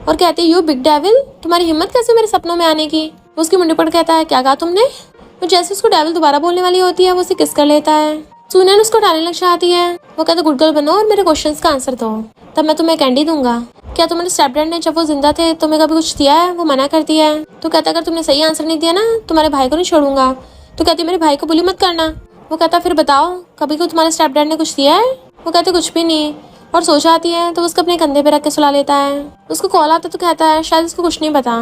और कहती है यू बिग डेविल, तुम्हारी हिम्मत कैसे मेरे सपनों में आने की। वो उसकी मुंडी पर कहता है क्या कहा तुमने। वो जैसे उसको डेविल दोबारा बोलने वाली होती है वो उसे किस कर लेता है। सुनियन उसको उठाने लग जाती है। वो कहता गुड गर्ल बनो और मेरे क्वेश्चंस का आंसर दो, तब मैं तुम्हें कैंडी दूंगा। क्या तुम्हारे स्टेपडैड ने जब वो जिंदा थे तुम्हें कभी कुछ दिया है। वो मना करती है। तो कहता अगर तुमने सही आंसर नहीं दिया ना तुम्हारे भाई को नहीं छोड़ूंगा। तो कहती मेरे भाई को बुली मत करना। वो कहता फिर बताओ कभी को तुम्हारे स्टेपडैड ने कुछ दिया है। वो कहते कुछ भी नहीं, और सो जाती है। तो उसको अपने कंधे पे रख के सुला लेता है। उसको कॉल आता तो कहता है शायद उसको कुछ नहीं पता,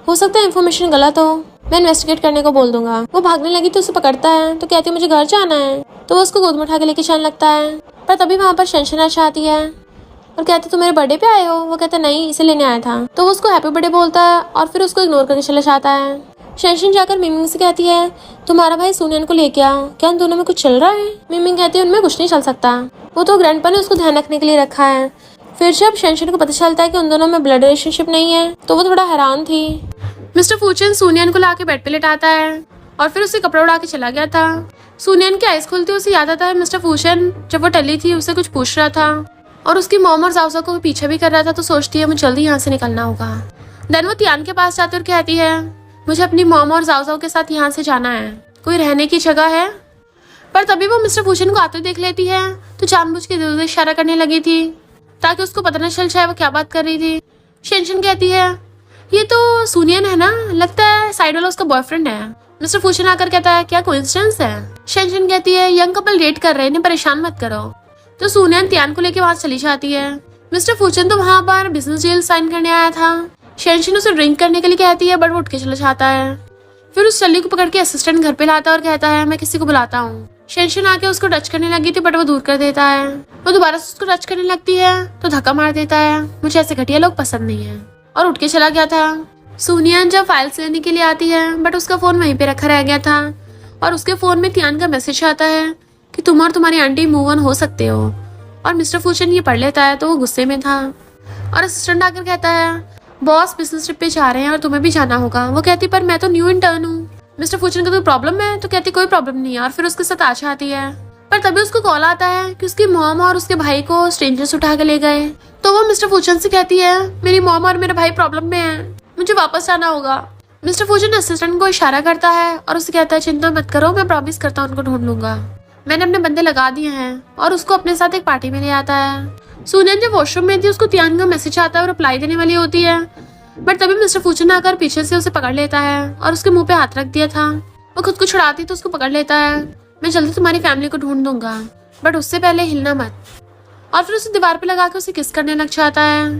हो सकता है इन्फॉर्मेशन गलत हो, मैं इन्वेस्टिगेट करने को बोल दूंगा। वो भागने लगी तो उसे पकड़ता है। तो कहती है मुझे घर जाना है। तो वो उसको गोद में उठा के लेके जाने लगता है। पर तभी वहाँ पर शेनशन आ जाती है और कहते तुम मेरे बर्थडे पे आए हो। वो कहता नहीं इसे लेने आया था। तो वो उसको हैप्पी बर्थडे बोलता है और फिर उसको इग्नोर करके चला जाता है। शेनशन जाकर मिमिंग से कहती है तुम्हारा भाई सुनियन को लेके आओ, क्या उन दोनों में कुछ चल रहा है। मिमिंग कहती है उनमें कुछ नहीं चल सकता, वो तो ग्रैंडपा ने उसको ध्यान रखने के लिए रखा है। फिर जब शेनशन को पता चलता है कि उन दोनों में ब्लड रिलेशनशिप नहीं है तो वो थोड़ा हैरान थी। मिस्टर फूचन सुनियन को लाके बेड पे लेटाता है और फिर उसे कपड़ा उड़ा के चला गया था। सुनियन की आइस खुलती उसे याद आता है मिस्टर फूचन जब वो टली थी उसे कुछ पूछ रहा था और उसकी मॉम और जाओसा को पीछे भी कर रहा था। तो सोचती है मुझे जल्दी यहाँ से निकलना होगा। देन वो तियान के पास जाती और कहती है मुझे अपनी मॉम और जाओसा के साथ यहाँ से जाना है, कोई रहने की जगह है। पर तभी वो मिस्टर फूचन को आते देख लेती है तो जानबूझ के इधर-उधर इशारा करने लगी थी ताकि उसको पता न चल जाए वो क्या बात कर रही थी। शेनशन कहती है ये तो सुनियन है ना, लगता है साइड वाला उसका बॉयफ्रेंड है। मिस्टर फूचन आकर कहता है क्या कोइंसिडेंस है। शेनशन कहती है यंग कपल डेट कर रहे हैं, इन्हें परेशान मत करो। तो सुनियन तियान को लेके वहां चली जाती है। मिस्टर फूचन तो वहां पर बिजनेस डील साइन करने आया था। शेनशन उसे ड्रिंक करने के लिए कहती है बट वो उठ के चला जाता है। फिर उस चल्ली को पकड़ के असिस्टेंट घर पे लाता है और कहता है मैं किसी को बुलाता हूँ। शेनशन आके उसको टच करने लगी थी बट वो दूर कर देता है। वो दोबारा से उसको टच करने लगती है तो धक्का मार देता है। मुझे ऐसे घटिया लोग पसंद नहीं है, और उठ के चला गया था। सुनियन जब फाइल्स लेने के लिए आती है बट उसका फोन वहीं पे रखा रह गया था और उसके फोन में तियान का मैसेज आता है कि तुम और तुम्हारी आंटी मूव ऑन हो सकते हो। और मिस्टर फूचन ये पढ़ लेता है तो वो गुस्से में था और असिस्टेंट आकर कहता है बॉस बिजनेस ट्रिप पे जा रहे हैं और तुम्हें भी जाना होगा। वो कहती पर मैं तो न्यू इंटर्न हूँ। मिस्टर फूचन का कोई प्रॉब्लम है। तो कहती कोई प्रॉब्लम नहीं है और फिर उसके साथ आ जाती है। पर तभी उसको कॉल आता है कि उसकी मॉम और उसके भाई को स्ट्रेंजर्स उठा के ले गए। तो वो मिस्टर फूचन से कहती है मेरी मॉम और मेरा भाई प्रॉब्लम में है, मुझे वापस आना होगा। मिस्टर फूचन असिस्टेंट को इशारा करता है और उसे कहता है चिंता मत करो, मैं प्रॉमिस करता हूँ उनको ढूंढ लूंगा, मैंने अपने बंदे लगा दिए हैं। और उसको अपने साथ एक पार्टी में ले आता है। सुनियन जब वॉशरूम में थी उसको तियान का मैसेज आता है और रिप्लाई देने वाली होती है बट तभी मिस्टर फूचन आकर पीछे से उसे पकड़ लेता है और उसके मुंह पे हाथ रख दिया था। वो खुद को छुड़ाती तो उसको पकड़ लेता है। मैं जल्दी तुम्हारी फैमिली को ढूंढ दूंगा बट उससे पहले हिलना मत। और फिर उसे दीवार पे लगा के उसे किस करने लग जाता है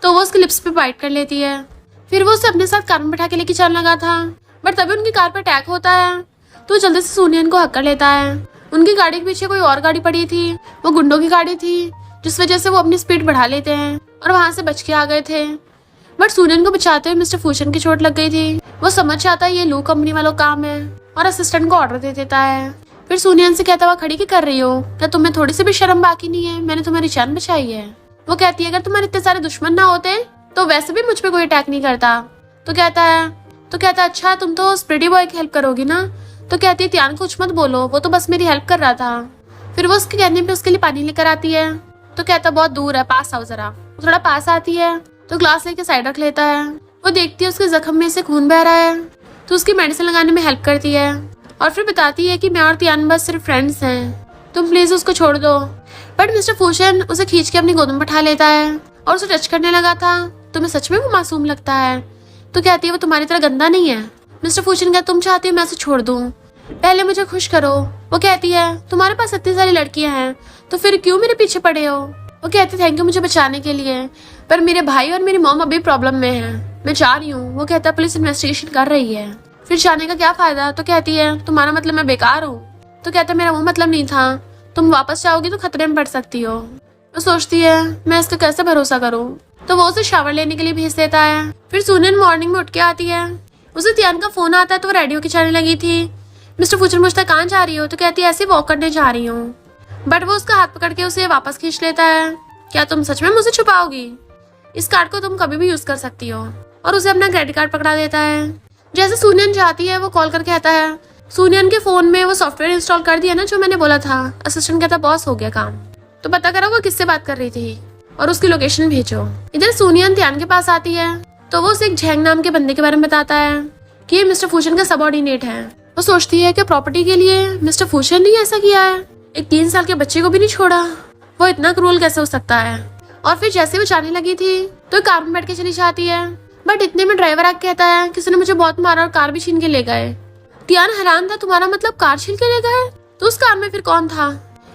तो वो उसके लिप्स पे बाइट कर लेती है। फिर वो उसे अपने साथ कार में बैठा के लेके चलने लगा था बट तभी उनकी कार पर अटैक होता है तो जल्दी से सुनियन को हक कर लेता है। उनकी गाड़ी के पीछे कोई और गाड़ी पड़ी थी, वो गुंडों की गाड़ी थी, जिस वजह से वो अपनी स्पीड बढ़ा लेते हैं और वहां से बच के आ गए थे। बट सुनियन को बचाते हुए मिस्टर फूचन की चोट लग गई थी। वो समझ जाता है ये लू कंपनी वालों काम है और असिस्टेंट को ऑर्डर दे देता है। फिर सुनियन से कहता हुआ खड़ी क्या कर रही हो, क्या तुम्हें थोड़ी सी भी शर्म बाकी नहीं है, मैंने तुम्हारी जान बचाई है। वो कहती है अगर तुम्हारे इतने सारे दुश्मन ना होते तो वैसे भी मुझ पे कोई अटैक नहीं करता। तो कहता है अच्छा तुम तो स्प्रेडी बॉय की हेल्प करोगी ना। तो कहती है त्यान कुछ मत बोलो, वो तो बस मेरी हेल्प कर रहा था। फिर वो उसके कहने पे उसके लिए पानी लेकर आती है। तो कहता बहुत दूर है, पास आओ जरा। वो थोड़ा पास आती है तो ग्लास लेके साइड रख लेता है। वो देखती है उसके जख्म में से खून बह रहा है, तो उसकी मेडिसिन लगाने में हेल्प करती है और फिर बताती है कि मैं और त्यान बस सिर्फ फ्रेंड्स हैं, तुम प्लीज उसको छोड़ दो। बट मिस्टर फूशन उसे खींच के अपनी गोद में बैठा लेता है और उसे टच करने लगा था। तुम्हें सच में वो मासूम लगता है? तो कहती है वो तुम्हारी तरह गंदा नहीं है। मिस्टर फूशन कहता तुम चाहती हो मैं उसे छोड़ दूं, पहले मुझे खुश करो। वो कहती है तुम्हारे पास इतनी सारी लड़कियां हैं तो फिर क्यों मेरे पीछे पड़े हो। वो कहती थैंक यू मुझे बचाने के लिए, पर मेरे भाई और मेरी मॉम अभी प्रॉब्लम में है, मैं जा रही हूँ। वो कहता पुलिस इन्वेस्टिगेशन कर रही है, फिर जाने का क्या फायदा। तो कहती है तुम्हारा मतलब मैं बेकार हूँ। तो कहता मेरा वो मतलब नहीं था, तुम वापस जाओगी तो खतरे में पड़ सकती हो। वो सोचती है मैं इसका कैसे भरोसा करूँ, तो वो उसे शावर लेने के लिए भेज देता है। फिर सुनियन मॉर्निंग में उठ के आती है, उसे त्यान का फोन आता है तो वो रेडियो की चलने लगी थी। मिस्टर फूचन पूछता कहाँ जा रही हो, तो कहती है ऐसे वॉक करने जा रही हूँ। बट वो उसका हाथ पकड़ के उसे वापस खींच लेता है। क्या तुम सच में मुझे छुपाओगी? इस कार्ड को तुम कभी भी यूज कर सकती हो, और उसे अपना क्रेडिट कार्ड पकड़ा देता है। जैसे सुनियन जाती है वो कॉल करके कहता है सुनियन के फोन में वो सॉफ्टवेयर इंस्टॉल कर दिया ना जो मैंने बोला था। असिस्टेंट कहता बॉस हो गया काम, तो पता करो वो किससे बात कर रही थी और उसकी लोकेशन भेजो। इधर सुनियन त्यान के पास आती है तो वो उसे एक झेंग नाम के बंदे के बारे में बताता है कि ये मिस्टर फूशन का सबऑर्डिनेट है। वो सोचती है कि प्रॉपर्टी के लिए मिस्टर फूशन ने ऐसा किया है, एक 3 साल के बच्चे को भी नहीं छोड़ा, वो इतना क्रूल कैसे हो सकता है। और फिर जैसे वो जाने लगी थी तो कार में बैठ के चली जाती है। बट इतने में ड्राइवर आके कहता है किसी ने मुझे बहुत मारा और कार भी छीन के ले गए। त्यान हैरान था तुम्हारा मतलब कार छीन के ले गए, तो उस कार में फिर कौन था।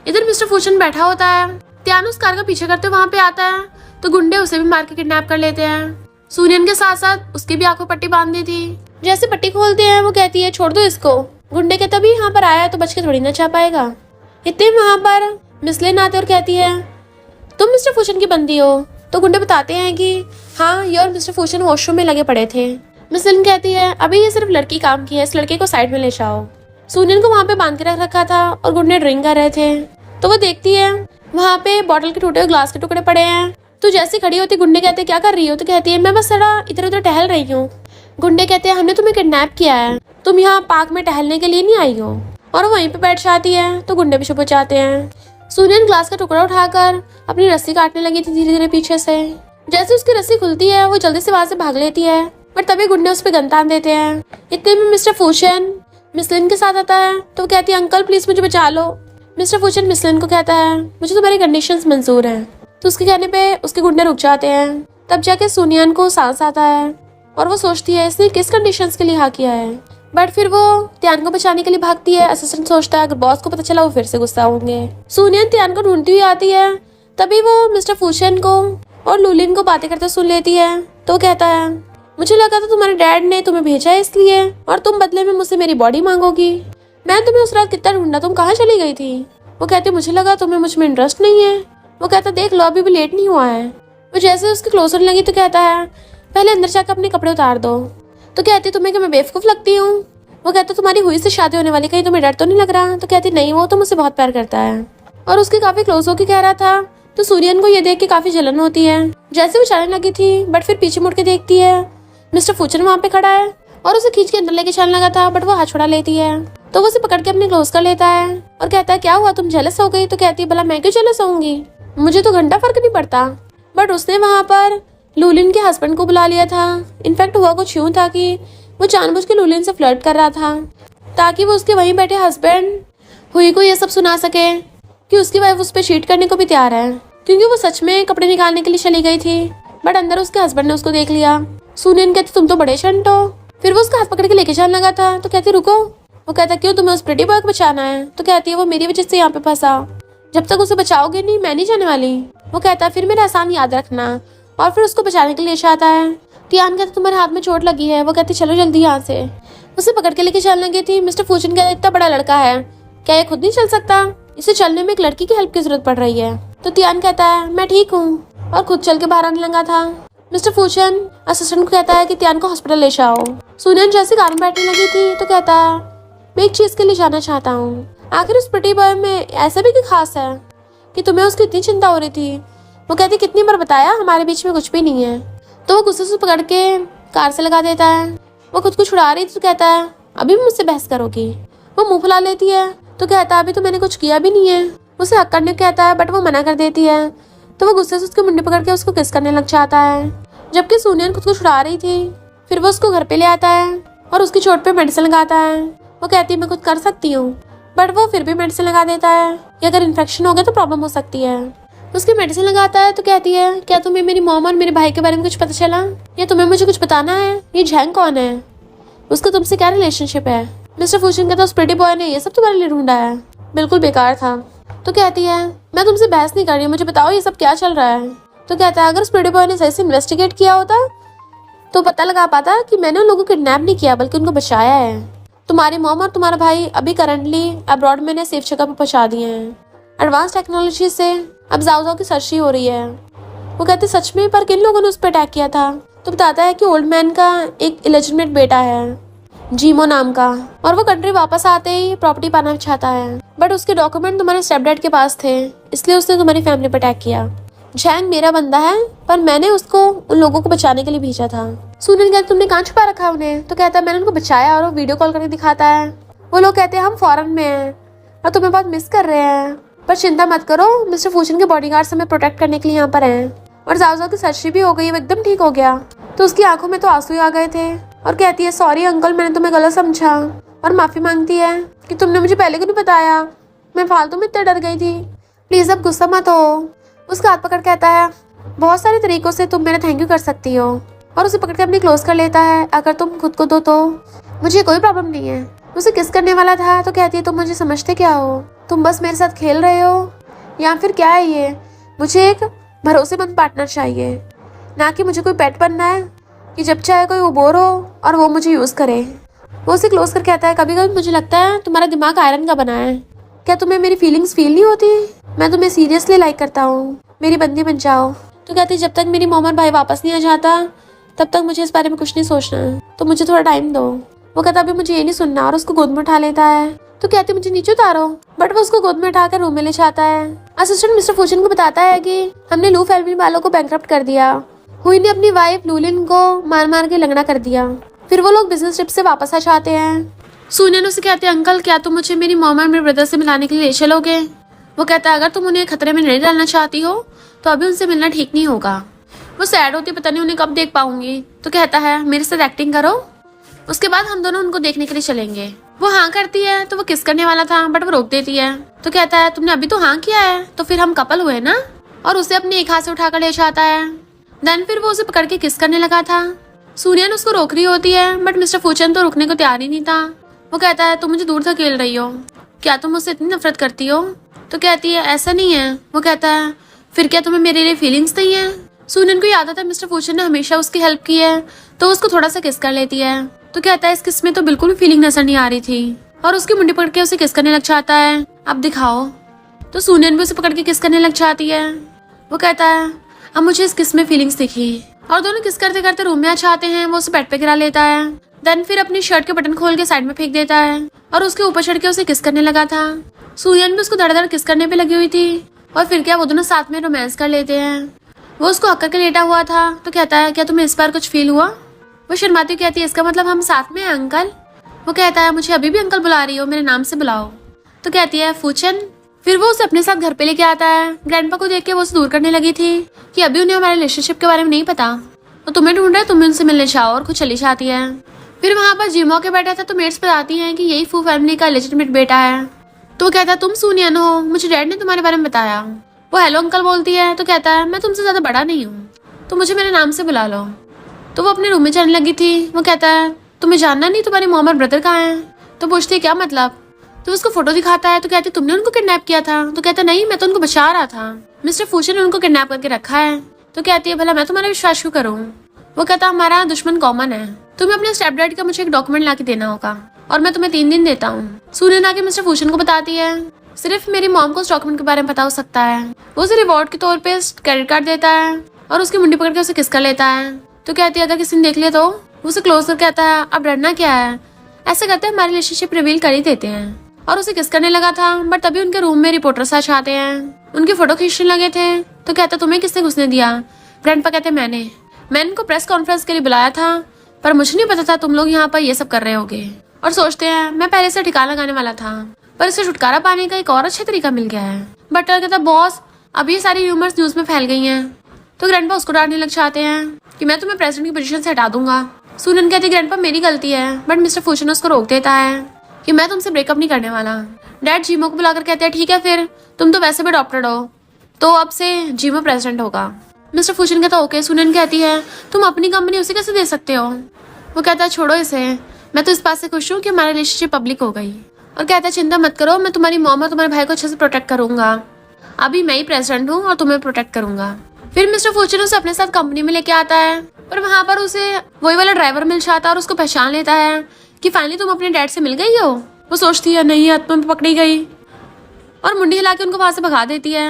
इधर मिस्टर फूशन बैठा होता है, त्यान उस कार का पीछे करते वहाँ पे आता है तो गुंडे उसे भी मार के किडनैप कर लेते हैं। सुनियन के साथ साथ उसकी भी आंखों पट्टी बांध दी थी। जैसे पट्टी खोलते हैं वो कहती है छोड़ दो इसको। गुंडे के तभी यहाँ पर आया तो बच के थोड़ी ना जा पाएगा। इतने वहाँ पर मिसलेन आते और कहती है तुम मिस्टर फूशन की बंदी हो। तो गुंडे बताते हैं कि हाँ ये और मिस्टर फूशन वॉशरूम में लगे पड़े थे। मिसलेन कहती है अभी ये सिर्फ लड़की काम की है, इस लड़के को साइड में ले जाओ। सुनियन को वहाँ पे बांध के रख रखा था और गुंडे ड्रिंक कर रहे थे, तो वो देखती है वहाँ पे बॉटल के टूटे हुए ग्लास के टुकड़े पड़े हैं। तो जैसे खड़ी होती गुंडे कहते हैं क्या कर रही हो, तो कहती है मैं बस थोड़ा इधर उधर टहल रही हूँ। गुंडे कहते हैं हमने तुम्हें किडनैप किया है, तुम यहाँ पार्क में टहलने के लिए नहीं आई हो। और वहीं पे बैठ जाती है तो गुंडे भी चुप हो जाते हैं। सुनियन ग्लास का टुकड़ा उठाकर अपनी रस्सी काटने लगी थी धीरे धीरे पीछे से। जैसे उसकी रस्सी खुलती है वो जल्दी से वहां से भाग लेती है, पर तभी गुंडे उस पर गन तान देते हैं। इतने में मिस्टर फूशन मिसलिन के साथ आता है तो वो कहती है अंकल प्लीज मुझे बचा लो। मिस्टर फूशन मिसलिन को कहता है मुझे तुम्हारी कंडीशंस मंजूर हैं। तो उसके कहने पे उसके गुंडे रुक जाते हैं। तब जाके सुनियन को सांस आता है और वो सोचती है इसने किस कंडीशंस के लिए हाँ किया है। बट फिर वो त्यान को बचाने के लिए भागती है। असिस्टेंट सोचता है अगर बॉस को पता चला वो फिर से गुस्सा होंगे। सुनियन त्यान को ढूंढती हुई आती है, तभी वो मिस्टर फूशन को और लूलिन को बातें करते सुन लेती है। तो कहता है मुझे लगा था तुम्हारे डैड ने तुम्हें भेजा है इसलिए, और तुम बदले में मुझसे मेरी बॉडी मांगोगी। मैं तुम्हें उस रात कितना ढूंढा, तुम कहाँ चली गई थी। वो कहती मुझे लगा तुम्हें मुझ में इंटरेस्ट नहीं है। वो कहता देख लो अभी भी लेट नहीं हुआ है। वो जैसे उसके क्लोज होने लगी तो कहता है पहले अंदर जाकर अपने कपड़े उतार दो। तो कहती तुम्हें कि मैं बेवकूफ लगती हूँ। वो कहता तुम्हारी हुई से शादी होने वाली, कहीं तुम्हें डर तो नहीं लग रहा। तो कहती नहीं वो तो मुझसे बहुत प्यार करता है, और उसके काफी क्लोज होकर कह रहा था। तो सूर्यन को ये देख के काफी जलन होती है। जैसे वो चलने लगी थी बट फिर पीछे मुड़ के देखती है मिस्टर फूचन वहाँ पे खड़ा है और उसे खींच के अंदर लेके चलने लगा था, बट वो हाथ छुड़ा लेती है। तो वो उसे पकड़ के अपने क्लोज कर लेता है और कहता है क्या हुआ तुम जेलस हो गई। तो कहती है भला मैं क्यों जेलस होंगी, मुझे तो घंटा फर्क नहीं पड़ता। बट उसने वहाँ पर लूलिन के हस्बैंड को बुला लिया था। इनफैक्ट हुआ कुछ यूं था कि वो जानबूझ के लूलिन से फ्लर्ट कर रहा था ताकि वो उसके वहीं बैठे हस्बैंड हुई को ये सब सुना सके कि उसकी वाइफ उस पर चीट करने को भी तैयार है, क्योंकि वो सच में कपड़े निकालने के लिए चली गई थी। बट अंदर उसके हस्बैंड ने उसको देख लिया। सुनियन कहती तुम तो बड़े शंट हो। फिर वो उसका हाथ पकड़ के लेके जाने लगा था। तो कहती रुको। वो कहता क्यों तुम्हें उस प्रिटी बॉय को बचाना है। तो कहती है वो मेरी वजह से यहाँ पे फंसा, जब तक उसे बचाओगे नहीं मैं नहीं जाने वाली। वो कहता है फिर मेरा एहसान याद रखना, और फिर उसको बचाने के लिए आता है। टियान कहता तुम्हारे हाथ में चोट लगी है। वो कहती चलो जल्दी यहाँ से। उसे पकड़ के लेके चलने लगी थी। मिस्टर फूचन कहता इतना बड़ा लड़का है, क्या ये खुद नहीं चल सकता, इसे चलने में एक लड़की की हेल्प की जरूरत पड़ रही है। तो टियान कहता है मैं ठीक हूँ, और खुद चल के बाहर आने लगा था। मिस्टर फूचन असिस्टेंट को कहता है कि टियान को हॉस्पिटल ले जाओ। सुनियन जैसे कार में बैठने लगी थी तो कहता है मैं एक चीज के लिए जाना चाहता हूँ, आखिर उस प्रिटी बॉय में ऐसा भी क्या खास है कि तुम्हें उसकी इतनी चिंता हो रही थी। वो कहती कितनी बार बताया हमारे बीच में कुछ भी नहीं है। तो वो गुस्से से पकड़ के कार से लगा देता है। वो खुद को छुड़ा रही थी तो कहता है अभी भी मुझसे बहस करोगी। वो मुंह फुला लेती है। तो कहता है अभी तो मैंने कुछ किया भी नहीं है। उसे हक करने को कहता है बट वो मना कर देती है। तो वो गुस्से से उसकी मुंडी पकड़ के उसको किस करने लग जाता है, जबकि सुनियन खुद को छुड़ा रही थी। फिर वो उसको घर पे ले आता है और उसकी चोट पे मेडिसिन लगाता है। वो कहती है मैं खुद कर सकती हूँ, बट वो फिर भी मेडिसिन लगा देता है कि अगर इन्फेक्शन हो गया तो प्रॉब्लम हो सकती है। उसकी मेडिसिन लगाता है तो कहती है क्या तुम्हें मेरी मॉम और मेरे भाई के बारे में कुछ पता चला, या तुम्हें मुझे कुछ बताना है? ये झैंग कौन है, उसका तुमसे क्या रिलेशनशिप है? मिस्टर फूशन कहता है उस प्रिटी बॉय ने ये सब तुम्हारे लिए ढूंढा है, बिल्कुल बेकार था। तो कहती है मैं तुमसे बहस नहीं कर रही, मुझे बताओ ये सब क्या चल रहा है। तो कहता है अगर उस प्रिटी बॉय ने सही से इन्वेस्टिगेट किया होता तो पता लगा पाता कि मैंने उन लोगों को किडनैप नहीं किया बल्कि उनको बचाया है। तुम्हारी मॉम और तुम्हारा भाई अभी करंटली अब्रॉड में सेफ जगह पे पहुंचा दिए हैं। एडवांस टेक्नोलॉजी से अब जाओ की सर्च ही हो रही है। वो कहते सच में, पर किन लोगों ने उस पर अटैक किया था? तो बताता है कि ओल्ड मैन का एक इलेजिटिमेट बेटा है जीमो नाम का, और वो कंट्री वापस आते ही प्रॉपर्टी पाना चाहता है, बट उसके डॉक्यूमेंट तुम्हारे स्टेपडैड के पास थे, इसलिए उसने तुम्हारी फैमिली पर अटैक किया। झैंग मेरा बंदा है, पर मैंने उसको उन लोगों को बचाने के लिए भेजा था। सुनिल कहते तुमने कहाँ छुपा रखा उन्हें? तो कहता है मैंने उनको बचाया, और वो वीडियो कॉल करके दिखाता है। वो लोग कहते हैं हम फॉरेन में हैं और तुम्हें बहुत मिस कर रहे हैं, पर चिंता मत करो, मिस्टर फूशन के बॉडीगार्ड्स हमें प्रोटेक्ट करने के लिए यहाँ पर हैं। और जाओ की सर्जरी भी हो गई, वो एकदम ठीक हो गया। तो उसकी आंखों में तो आंसू आ गए थे और कहती है सॉरी अंकल, मैंने तुम्हें गलत समझा, और माफी मांगती है कि तुमने मुझे पहले क्यों नहीं बताया, मैं फालतू में इतना डर गई थी, प्लीज अब गुस्सा मत हो। उसका हाथ पकड़ कहता है बहुत सारे तरीकों से तुम मेरा थैंक यू कर सकती हो, और उसे पकड़ के अपनी क्लोज कर लेता है। अगर तुम खुद को दो तो मुझे कोई प्रॉब्लम नहीं है। उसे किस करने वाला था तो कहती है तुम मुझे समझते क्या हो, तुम बस मेरे साथ खेल रहे हो या फिर क्या है ये? मुझे एक भरोसेमंद पार्टनर चाहिए, ना कि मुझे कोई पेट बनना है कि जब चाहे कोई उबोर हो और वो मुझे यूज करे। वो उसे क्लोज कर कहता है कभी कभी मुझे लगता है तुम्हारा दिमाग आयरन का बना है, क्या तुम्हें मेरी फीलिंग्स फील नहीं होती? मैं तुम्हें सीरियसली लाइक करता हूँ, मेरी बंदी बन जाओ। तो कहती जब तक मेरी मॉम और भाई वापस नहीं आ जाता तब तक मुझे इस बारे में कुछ नहीं सोचना है, तो मुझे थोड़ा टाइम दो। वो कहता अभी मुझे ये नहीं सुनना, और उसको गोद में उठा लेता है। तो कहती मुझे नीचे उतारो, बट वो उसको गोद में उठाकर रूम में ले जाता है। असिस्टेंट मिस्टर फूशन को बताता है कि हमने लू फैमिली वालों को बैंकरप्ट कर दिया, हुई ने अपनी वाइफ लूलिन को मार मार के लंगड़ा कर दिया। फिर वो लोग बिजनेस ट्रिप से वापस आ जाते हैं। सुनियन उसे कहते हैं अंकल क्या तुम मुझे मेरी मॉम और मेरे ब्रदर से मिलाने के लिए ले चलोगे? वो कहता है अगर तुम उन्हें खतरे में नहीं डालना चाहती हो तो अभी उनसे मिलना ठीक नहीं होगा। वो सैड होती पता नहीं उन्हें कब देख पाऊंगी। तो कहता है मेरे साथ एक्टिंग करो, उसके बाद हम दोनों उनको देखने के लिए चलेंगे। वो हाँ करती है तो वो किस करने वाला था बट वो रोक देती है। तो कहता है तुमने अभी तो हाँ किया है तो फिर हम कपल हुए ना, और उसे अपने एक हाथ से उठाकर ले जाता है। देन फिर वो उसे पकड़ के किस करने लगा था। सूर्यन उसको रोक रही होती है बट मिस्टर फूचन तो रुकने को तैयार ही नहीं था। वो कहता है तुम मुझे दूर धकेल रही हो, क्या तुम मुझसे इतनी नफरत करती हो? तो कहती है ऐसा नहीं है। वो कहता है फिर क्या तुम्हें मेरे लिए फीलिंग्स नहीं है? सूर्यन को याद आता है मिस्टर फूचन ने हमेशा उसकी हेल्प की है, तो उसको थोड़ा सा किस कर लेती है। तो कहता है इस किस में तो बिल्कुल भी फीलिंग नजर नहीं आ रही थी, और उसकी मुंडी पकड़ के उसे किस करने लग जाता है। अब दिखाओ। तो सूर्यन भी उसे पकड़ के किस करने लग जाती है। वो कहता है अब मुझे इस किस में फीलिंग्स दिखी, और दोनों किस करते करते रूम में आ जाते हैं। वो उसे बेड पे गिरा लेता है, देन फिर अपनी शर्ट के बटन खोल के साइड में फेंक देता है और उसके ऊपर चढ़ के उसे किस करने लगा था। सूर्यन भी उसको धड़ किस करने पे लगी हुई थी, और फिर क्या वो दोनों साथ में रोमांस कर लेते हैं। वो उसको हक करके लेटा हुआ था। तो कहता है क्या तुम्हें इस बार कुछ फील हुआ? वो शर्माती कहती है इसका मतलब हम साथ में हैं अंकल। वो कहता है मुझे अभी भी अंकल बुला रही हो, मेरे नाम से बुलाओ। तो कहती है फूचन। फिर वो उसे अपने साथ घर पे लेके आता है। ग्रैंडपा को देख के वो उसे दूर करने लगी थी कि अभी उन्हें हमारे रिलेशनशिप के बारे में नहीं पता, तो तुम्हें ढूंढ रहे, तुम्हें उनसे मिलने जाओ, और खुद चली जाती है। फिर वहाँ पर जिमो के बैठा था तो मेट्स बताती हैं कि यही फू फैमिली का लेजिटिमेट बेटा है। तो वो कहता है तुम सूनियन हो, मुझे डैड ने तुम्हारे बारे में बताया। वो हेलो अंकल बोलती है। तो कहता है मैं तुमसे ज्यादा बड़ा नहीं हूँ, तो मुझे मेरे नाम से बुला लो। तो वो अपने रूम में जाने लगी थी। वो कहता है तुम्हें जानना नहीं तुम्हारी मॉम और ब्रदर कहाँ हैं? तो पूछती है क्या मतलब? तो उसको फोटो दिखाता है। तो कहती तुमने उनको किडनैप किया था? तो कहता नहीं मैं तो उनको बचा रहा था, मिस्टर फूचन ने उनको किडनैप करके रखा है। तो कहती है भला मैं तुम्हारा विश्वास क्यों करूँ? वो कहता हमारा दुश्मन कॉमन है, तुम्हें अपने स्टेप डैड का मुझे एक डॉक्यूमेंट ला के देना होगा, और मैं तुम्हें 3 दिन देता हूँ। सूर्यन आके मिस्टर फूचन को बताती है सिर्फ मेरी मॉम को उस डॉक्यूमेंट के बारे में पता हो सकता है। वो उसे रिवॉर्ड के तौर पे क्रेडिट कार्ड देता है और उसकी मुंडी पकड़ के उसे किस कर लेता है। तो कहती है अगर किसी ने देख लिया तो? उसे क्लोज कर कहता है अब डरना क्या है, ऐसे करते हैं हमारी रिलेशनशिप रिवील कर ही देते हैं। और उसे किस करने लगा था बट तभी उनके रूम में रिपोर्टर्स आ जाते हैं, उनकी फोटो खींचने लगे थे। तो कहता तुम्हें किसने घुसने दिया? ग्रैंडपा कहते मैंने इनको प्रेस कॉन्फ्रेंस के लिए बुलाया था, पर मुझे नहीं पता था तुम लोग यहाँ पर ये सब कर रहे होगे, और सोचते हैं मैं पहले से ठिकाना लगाने वाला था, पर इसे छुटकारा पाने का एक और अच्छा तरीका मिल गया है। बटलर कहता बॉस अब ये सारी र्यूमर्स न्यूज में फैल गई हैं। तो ग्रैंडपा उसको डांटने लग जाते हैं कि मैं तुम्हें प्रेसिडेंट की पोजीशन से हटा दूंगा। सुनन कहती ग्रैंडपा मेरी गलती है, बट मिस्टर फूशन उसको रोक देता है कि मैं तुमसे ब्रेकअप नहीं करने वाला। डैड जीमो को बुलाकर कहते हैं ठीक है फिर तुम तो वैसे भी डॉक्टर हो, तो अब से जीमो प्रेसिडेंट होगा। मिस्टर फूशन कहता ओके। सुनन कहती है तुम अपनी कंपनी उसे कैसे दे सकते हो। वो कहता है छोड़ो इसे, मैं तो इस बात से खुश हूँ कि हमारी रिलेशनशिप पब्लिक हो गई। और कहता है चिंता मत करो, मैं तुम्हारी मॉम और तुम्हारे भाई को अच्छे से प्रोटेक्ट करूंगा। अभी मैं ही प्रेसिडेंट हूँ और तुम्हें प्रोटेक्ट करूंगा। फिर मिस्टर फूचर उसे अपने साथ कंपनी में लेके आता है, पर वहाँ पर उसे वही वाला ड्राइवर मिल जाता है और उसको पहचान लेता है कि फाइनली तुम अपने डैड से मिल गई हो। वो सोचती है नहीं आत्मा में पकड़ी गई और मुंडी हिला के उनको वहां से भगा देती है।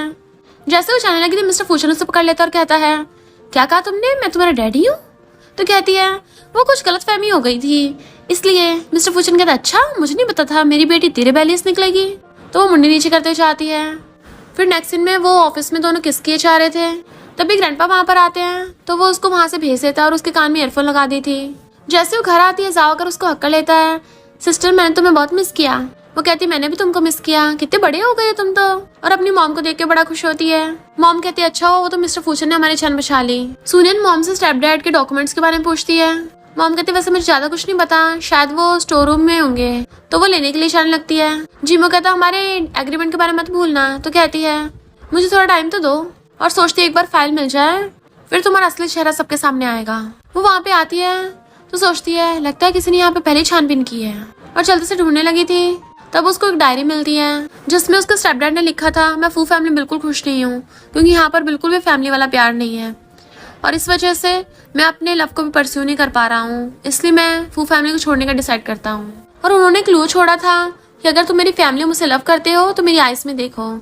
जैसे वो जाने लगी थी मिस्टर फूचर उसे पकड़ लेता है और कहता है क्या कहा तुमने, मैं तुम्हारा डैडी हूँ। तो कहती है वो कुछ गलतफहमी हो गई थी इसलिए। मिस्टर फूचन कहता अच्छा मुझे नहीं पता था मेरी बेटी तेरे बैलियस निकलेगी। तो वो मुंडी नीचे करते हुए जाती है। फिर नेक्स्ट सीन में वो ऑफिस में दोनों किस किए जा रहे थे, तभी ग्रैंडपा वहाँ पर आते हैं। तो वो उसको वहाँ से भेज देता है और उसके कान में ईयरफोन लगा दी थी। जैसे वो घर आती है जाओ कर उसको हक कर लेता है सिस्टर मैंने तुम्हें बहुत मिस किया। वो कहती मैंने भी तुमको मिस किया, कितने बड़े हो गए तुम तो। और अपनी मॉम को देख के बड़ा खुश होती है। मॉम कहती है अच्छा हो वो तो मिस्टर फूचर ने हमारी जान बचा ली। सुनियन मॉम से स्टेप डैड के डॉक्यूमेंट्स के बारे में पूछती है। मॉम कहती है वैसे मुझे ज्यादा कुछ नहीं पता, शायद वो स्टोर रूम में होंगे। तो वो लेने के लिए जाने लगती है। जीमो कहता हमारे एग्रीमेंट के बारे में मत भूलना। तो कहती है मुझे थोड़ा टाइम तो दो। और सोचती है एक बार फाइल मिल जाए फिर तुम्हारा असली चेहरा सबके सामने आएगा। वो वहाँ पे आती है तो सोचती है लगता है किसी ने यहाँ पे पहले छानबीन की है, और जल्दी से ढूंढने लगी थी। तब उसको एक डायरी मिलती है जिसमें उसके स्टेपडैड ने लिखा था मैं फू फैमिली बिल्कुल खुश नहीं हूँ, क्योंकि यहाँ पर बिल्कुल भी फैमिली वाला प्यार नहीं है और इस वजह से मैं अपने लव को भी परस्यू नहीं कर पा रहा हूँ, इसलिए मैं फू फैमिली को छोड़ने का डिसाइड करता हूँ। और उन्होंने क्लू छोड़ा था कि अगर तुम मेरी फैमिली मुझसे लव करते हो तो मेरी आइज में देखो।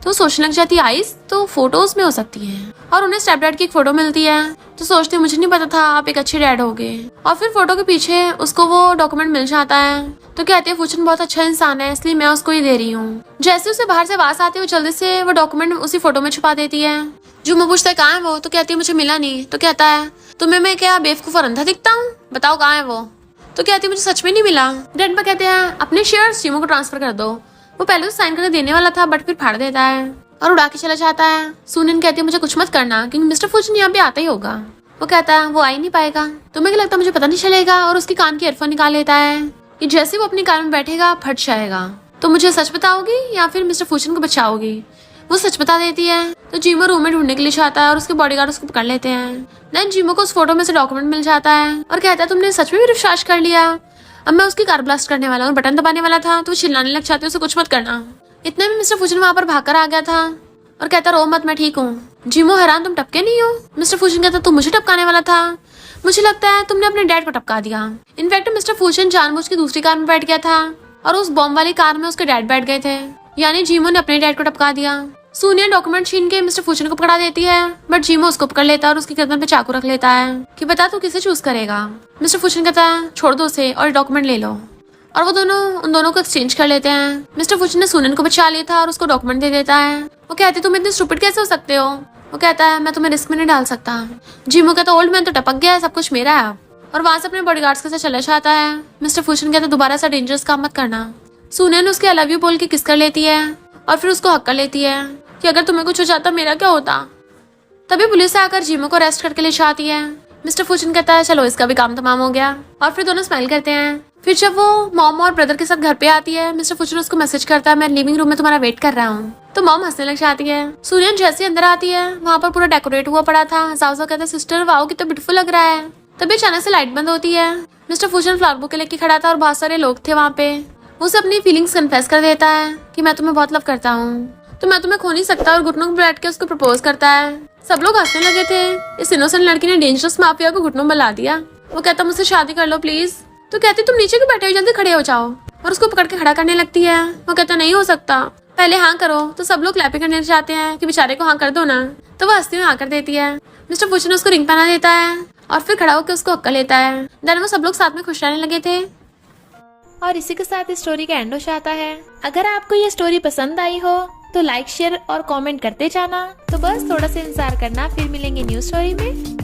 तो सोचने लग जाती है आइस तो फोटोज में हो सकती है। और उन्हें स्टेपडैड की एक फोटो मिलती है तो सोचती है मुझे नहीं पता था आप एक अच्छे डैड होगे। और फिर फोटो के पीछे उसको वो डॉक्यूमेंट मिल जाता है। तो कहती है फूचन बहुत अच्छा इंसान है इसलिए मैं उसको ही दे रही हूँ। जैसे उसे बाहर से आवाज आती है वो जल्दी से वो डॉक्यूमेंट उसी फोटो में छुपा देती है। जुम्मो पूछता है कहाँ है वो। तो कहती है मुझे मिला नहीं। तो कहता है तुम्हें मैं क्या बेवकूफ और अंधा दिखता हूँ, बताओ कहाँ है वो। तो कहती है मुझे सच में नहीं मिला। ग्रैंडपा कहते हैं अपने शेयर्स जिमो को ट्रांसफर कर दो। वो पहले तो साइन करके देने वाला था बट फिर फाड़ देता है और उड़ा के चला जाता है। सुनिन कहती है मुझे कुछ मत करना क्योंकि मिस्टर फूचन यहाँ पे आता ही होगा। वो कहता है वो आ ही नहीं पाएगा। तुम्हें क्या लगता है मुझे पता नहीं चलेगा। और उसकी कान की ईयरफोन निकाल लेता है कि जैसे वो अपनी कार में बैठेगा फट जाएगा। तो मुझे सच बताओगी या फिर मिस्टर फूचन को बचाओगी। वो सच बता देती है। तो जीमो रूम में ढूंढने के लिए जाता है और उसके बॉडीगार्ड उसको पकड़ लेते हैं। देन जीमो को उस फोटो में से डॉक्यूमेंट मिल जाता है और कहता है तुमने सच में भी विश्वास कर लिया। अब मैं उसकी कार ब्लास्ट करने वाला और बटन दबाने वाला था तो वो चिल्लाने लग जाते उसे कुछ मत करना। इतने में मिस्टर फूचन वहाँ पर भागकर आ गया था और कहता रो मत मैं ठीक हूँ। जीमो हैरान तुम टपके नहीं हो। मिस्टर फूचन कहता तुम मुझे टपकाने वाला था, मुझे लगता है तुमने अपने डैड को टपका दिया। इनफैक्ट मिस्टर फूचन जानबूझ के दूसरी कार में बैठ गया था और उस बॉम्ब वाली कार में उसके डैड बैठ गए थे, यानी जीमो ने अपने डैड को टपका दिया। सूनिया डॉक्यूमेंट छीन के मिस्टर फूचन को पकड़ा देती है बट जीमो उसको पकड़ लेता है और उसकी गर्दन पे चाकू रख लेता है कि बता तू किसे चूज करेगा। मिस्टर फूचन कहता है छोड़ दो उसे और डॉक्यूमेंट ले लो। और वो दोनों उन दोनों को एक्सचेंज कर लेते हैं। मिस्टर फूचन ने सुनन को बचा लिया था और उसको डॉक्यूमेंट दे देता है। वो कहती तुम इतने स्टूपिड कैसे हो सकते हो। वो कहता है मैं तुम्हें रिस्क में नहीं डाल सकता। जीमो कहता ओल्ड मैन तो टपक गया है, सब कुछ मेरा है। और वहां से अपने बॉडीगार्ड्स के साथ चला जाता है। मिस्टर फूचन कहता दोबारा सा डेंजरस काम मत करना। सुनन उसके आई लव यू बोल के किस कर लेती है और फिर उसको हक कर लेती है कि अगर तुम्हें कुछ हो जाता मेरा क्या होता। तभी पुलिस आकर जीमो को अरेस्ट करके ले जाती है। मिस्टर फूचन कहता है चलो इसका भी काम तमाम हो गया। और फिर दोनों स्माइल करते हैं। फिर जब वो मॉम और ब्रदर के साथ घर पे आती है मिस्टर फूचन उसको मैसेज करता है मैं लिविंग रूम में तुम्हारा वेट कर रहा हूँ। तो मॉम हंसने लग जाती है। सूर्यन जैसे अंदर आती है वहाँ पर पूरा डेकोरेट हुआ पड़ा था। जाओ कहता है सिस्टर वाओ कितना ब्यूटीफुल लग रहा है। तभी अचानक से लाइट बंद होती है। मिस्टर फूचन फ्लावर बुके लेके खड़ा था और बहुत सारे लोग थे वहाँ पे। वो उसे अपनी फीलिंग्स कन्फेस कर देता है कि मैं तुम्हें बहुत लव करता हूँ, तो मैं तुम्हें खो नहीं सकता। और घुटनों में बैठ के उसको प्रपोज करता है। सब लोग हंसने लगे थे। इस इनोसेंट लड़की ने डेंजरस माफिया को घुटनों में ला दिया। वो कहता मुझसे शादी कर लो प्लीज। तो कहती तुम नीचे क्यों बैठे हो, जल्दी खड़े हो जाओ। और उसको पकड़ के खड़ा करने लगती है। वो कहता नहीं हो सकता, पहले हाँ करो। तो सब लोग क्लैपिंग करने जाते हैं कि बेचारे को हाँ कर दो ना। तो वो हंसती हुई हाँ कर देती है। मिस्टर फूचन ने उसको रिंग पहना देता है और फिर खड़ा होकर उसको हक्का लेता है। देन वो सब लोग साथ में खुश रहने लगे थे। और इसी के साथ इस स्टोरी का एंड हो जाता है। अगर आपको ये स्टोरी पसंद आई हो तो लाइक शेयर और कमेंट करते जाना। तो बस थोड़ा सा इंतजार करना, फिर मिलेंगे न्यू स्टोरी में।